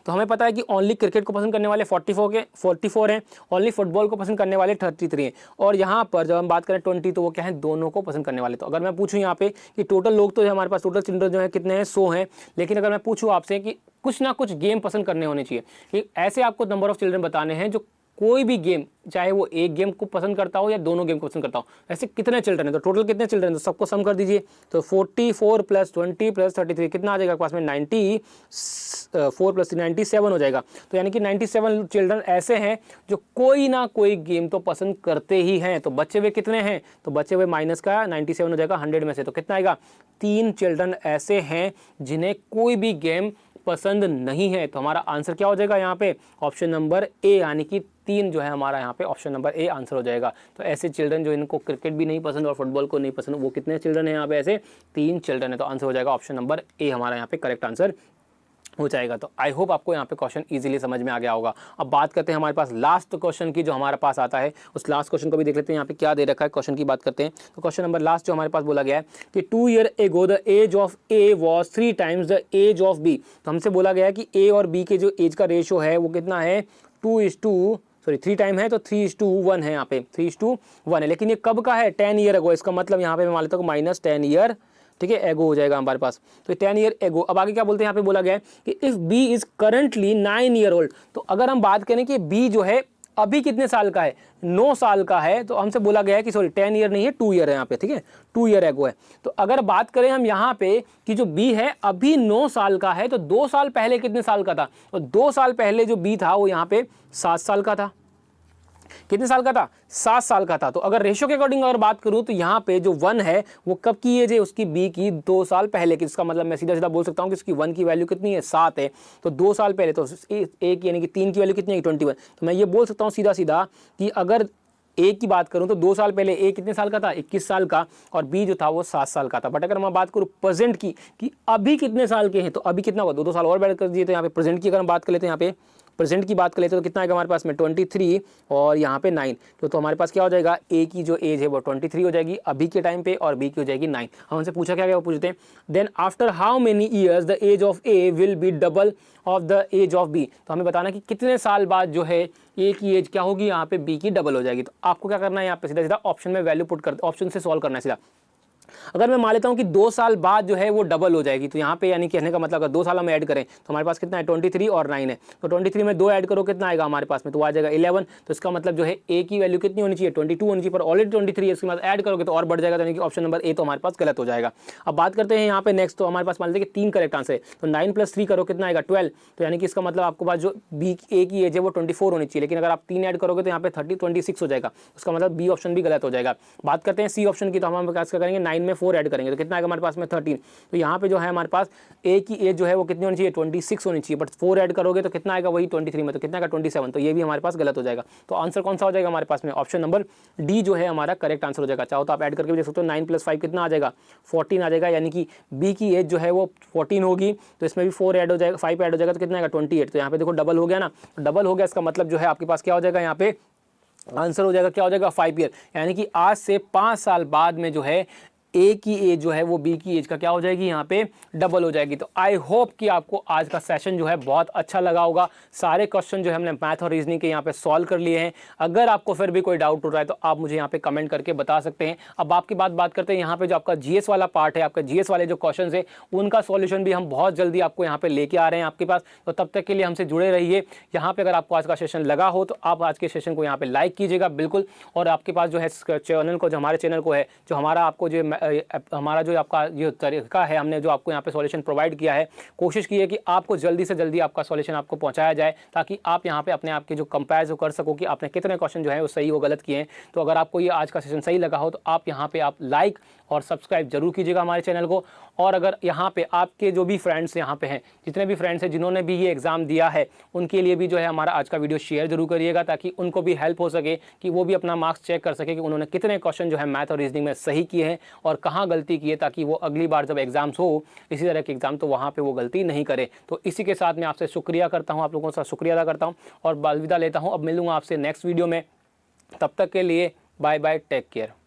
तो हमें पता है कि ओनली क्रिकेट को पसंद करने वाले 44 हैं, ओनली फुटबॉल को पसंद करने वाले 33 हैं, और यहाँ पर जब हम बात करें 20 तो वो क्या है दोनों को पसंद करने वाले। तो अगर मैं पूछूं यहाँ पे कि टोटल लोग तो हमारे पास टोटल चिल्ड्रन जो है कितने हैं 100 हैं, लेकिन अगर मैं पूछूं आपसे कि कुछ ना कुछ गेम पसंद करने होने चाहिए। कि ऐसे आपको नंबर ऑफ चिल्ड्रन बताने हैं जो कोई भी गेम, चाहे वो एक गेम को पसंद करता हो या दोनों गेम को पसंद करता हो। ऐसे कितने चिल्ड्रन है, तो टोटल कितने चिल्ड्रन है, तो सबको सम कर दीजिए। तो 44 + 20 + 33 कितना आ जाएगा पास में, 94 + 97 हो जाएगा। तो यानी कि 97 चिल्ड्रन ऐसे हैं जो कोई ना कोई गेम तो पसंद करते ही हैं। तो बचे हुए कितने हैं, तो बचे हुए माइनस का 97 हो जाएगा 100 में से, तो कितना आएगा, 3 चिल्ड्रन ऐसे हैं जिन्हें कोई भी गेम पसंद नहीं है। तो हमारा आंसर क्या हो जाएगा यहाँ पे, ऑप्शन नंबर ए, यानी कि 3 जो है हमारा यहाँ पे ऑप्शन नंबर ए आंसर हो जाएगा। तो ऐसे चिल्ड्रन जो इनको क्रिकेट भी नहीं पसंद और फुटबॉल को नहीं पसंद, वो कितने चिल्ड्रन है यहाँ पे, ऐसे 3 चिल्ड्रन है। तो आंसर हो जाएगा ऑप्शन नंबर ए हमारा यहाँ पे करेक्ट आंसर हो जाएगा। तो आई होप आपको यहाँ पे क्वेश्चन इजीली समझ में आ गया होगा। अब बात करते हैं हमारे पास लास्ट क्वेश्चन की, जो हमारे पास आता है उस लास्ट क्वेश्चन को भी देख लेते हैं। यहाँ पे क्या दे रखा है, क्वेश्चन की बात करते हैं। तो क्वेश्चन नंबर लास्ट जो हमारे पास बोला गया है कि 2 years ago the age of A was 3 times the age of B. तो हमसे बोला गया है कि ए और बी के जो एज का रेशियो है वो कितना है, 3 टाइम है, तो 3:1 है यहाँ पे, 3:1 है। लेकिन ये कब का है, 10 years ago। इसका मतलब यहाँ पे मैं मान लेता हूँ -10 years, ठीक है, एगो हो जाएगा हमारे पास। तो 10 years एगो। अब आगे क्या बोलते हैं, यहाँ पे बोला गया है कि if B is currently 9 years old। तो अगर हम बात करें कि बी जो है अभी कितने साल का है, 9 साल का है, तो हमसे बोला गया है कि सॉरी 10 years नहीं है, 2 years है यहाँ पे, ठीक है, 2 years एगो है। तो अगर बात करें हम यहाँ पे कि जो बी है अभी 9 साल का है, तो 2 साल पहले कितने साल का था, तो 2 साल पहले जो बी था वो यहाँ पे 7 साल का था। कितने साल का था, 7 साल का था। तो अगर रेशियो के अकॉर्डिंग अगर बात करूं तो यहाँ पे जो 1 है वो कब की एज है, उसकी बी की 2 साल पहले की। इसका मतलब मैं सीधा सीधा बोल सकता हूँ कि उसकी 1 की वैल्यू कितनी है, 7 है। तो 2 साल पहले, तो एक यानी कि 3 की वैल्यू कितनी है, 21। तो मैं ये बोल सकता हूँ सीधा सीधा कि अगर ए की बात करूं तो 2 साल पहले ए कितने साल का था, 21 साल का, और बी जो था वो 7 साल का था। बट अगर मैं बात करूं प्रेजेंट की कि अभी कितने साल के हैं, तो अभी कितना होगा, 2 साल और बैठ कर दिए। तो यहाँ पे प्रेजेंट की अगर हम बात कर लेते हैं, यहाँ पे प्रेजेंट की बात कर लेते हैं तो कितना आएगा हमारे पास में, 23 और यहाँ पे 9। तो हमारे पास क्या हो जाएगा, ए की जो एज है वो 23 हो जाएगी अभी के टाइम पे, और बी की हो जाएगी 9। हम उनसे पूछा क्या, वो पूछते हैं then after how many years the age of A will be double of the age of B. तो हमें बताना कि कितने साल बाद जो है ए की एज क्या होगी, यहाँ पे बी की डबल हो जाएगी। तो आपको क्या करना है, यहाँ पे सीधा सीधा ऑप्शन में वैल्यू पुट कर, ऑप्शन से सॉल्व करना है सीधा। अगर मैं मान लेता हूं कि 2 साल बाद जो है वो डबल हो जाएगी, तो यहाँ पे यानी कहने का मतलब अगर 2 साल हम ऐड करें तो हमारे पास कितना है, 23 और 9 है। तो 23 में 2 ऐड करो कितना आएगा हमारे पास में, तो आ जाएगा 11। तो इसका मतलब जो है ए की वैल्यू कितनी होनी चाहिए, 22 होनी चाहिए, पर ऑलरेडी 23 है, इसके बाद ऐड करोगे तो और बढ़ जाएगा। तो यानी कि ऑप्शन नंबर ए तो हमारे पास गलत हो जाएगा। अब बात करते हैं यहाँ पे नेक्स्ट। तो हमारे पास मान लीजिए कि 3 करेक्ट आंसर है, तो 9 + 3 करो कितना आएगा, 12। तो यानी कि इसका मतलब आपके पास जो बी ए की एज है वो 24 होनी चाहिए, लेकिन अगर आप 3 ऐड करोगे तो यहाँ पे 26 हो जाएगा। उसका मतलब बी ऑप्शन भी गलत हो जाएगा। बात करते हैं सी ऑप्शन की, तो हम क्या करेंगे, 9 में 4 ऐड करेंगे तो कितना आएगा हमारे पास में, 13। तो यहाँ पे जो है हमारे पास ए की एज जो है वो कितनी होनी चाहिए, 26 होनी चाहिए, बट 4 ऐड करोगे तो कितना आएगा, वही 23 में, तो कितना आएगा 27। तो ये भी हमारे पास गलत हो जाएगा। तो आंसर कौन सा हो जाएगा हमारे पास में, ऑप्शन नंबर डी जो है हमारा करेक्ट आंसर हो जाएगा। चाहो तो आप ऐड करके भी देख सकते हो, 9 + 5 कितना आ जाएगा, 14 आ जाएगा। यानी कि बी की एज जो है वो 14 होगी, तो इसमें भी 4 ऐड हो जाएगा, 5 ऐड हो जाएगा, तो कितना आएगा 28। तो यहाँ पे देखो डबल हो गया ना, डबल हो गया, इसका मतलब जो है आपके पास क्या हो जाएगा, यहाँ पे आंसर हो जाएगा, क्या हो जाएगा, 5 ईयर। यानी कि आज से 5 साल बाद में जो है ए की एज जो है वो बी की एज का क्या हो जाएगी, यहाँ पे डबल हो जाएगी। तो आई होप कि आपको आज का सेशन जो है बहुत अच्छा लगा होगा। सारे क्वेश्चन जो है हमने मैथ और रीजनिंग के यहाँ पे सॉल्व कर लिए हैं। अगर आपको फिर भी कोई डाउट हो रहा है तो आप मुझे यहाँ पे कमेंट करके बता सकते हैं। अब आपकी बात करते हैं यहाँ पे जो आपका जीएस वाला पार्ट है, आपका जीएस वाले जो क्वेश्चन है उनका सॉल्यूशन भी हम बहुत जल्दी आपको यहाँ पे लेके आ रहे हैं आपके पास। तो तब तक के लिए हमसे जुड़े रहिए। यहाँ पे अगर आपको आज का सेशन लगा हो तो आप आज के सेशन को यहाँ पे लाइक कीजिएगा बिल्कुल, और आपके पास जो है चैनल को, जो हमारे चैनल को है, जो हमारा आपको जो हमारा जो आपका जो तरीका है, हमने जो आपको यहाँ पे सॉल्यूशन प्रोवाइड किया है, कोशिश की है कि आपको जल्दी से जल्दी आपका सॉल्यूशन आपको पहुँचाया जाए, ताकि आप यहाँ पे अपने आप के जो कंपेयर कर सको कि आपने कितने क्वेश्चन जो है वो सही वो गलत किए हैं। तो अगर आपको ये आज का सेशन सही लगा हो तो आप यहाँ पे आप लाइक और सब्सक्राइब जरूर कीजिएगा हमारे चैनल को। और अगर यहाँ पे आपके जो भी फ्रेंड्स यहाँ पे हैं, जितने भी फ्रेंड्स हैं जिन्होंने भी ये एग्ज़ाम दिया है, उनके लिए भी जो है हमारा आज का वीडियो शेयर जरूर करिएगा, ताकि उनको भी हेल्प हो सके कि वो भी अपना मार्क्स चेक कर सके कि उन्होंने कितने क्वेश्चन जो है मैथ और रीजनिंग में सही किए हैं और कहाँ गलती की है, ताकि वो अगली बार जब एग्जाम्स हो इसी तरह के एग्जाम तो वहाँ पर वो गलती नहीं करे। तो इसी के साथ मैं आपसे शुक्रिया करता हूँ, आप लोगों का शुक्रिया अदा करता हूँ और अलविदा लेता हूँ। अब मिलूँगा आपसे नेक्स्ट वीडियो में, तब तक के लिए बाय बाय, टेक केयर।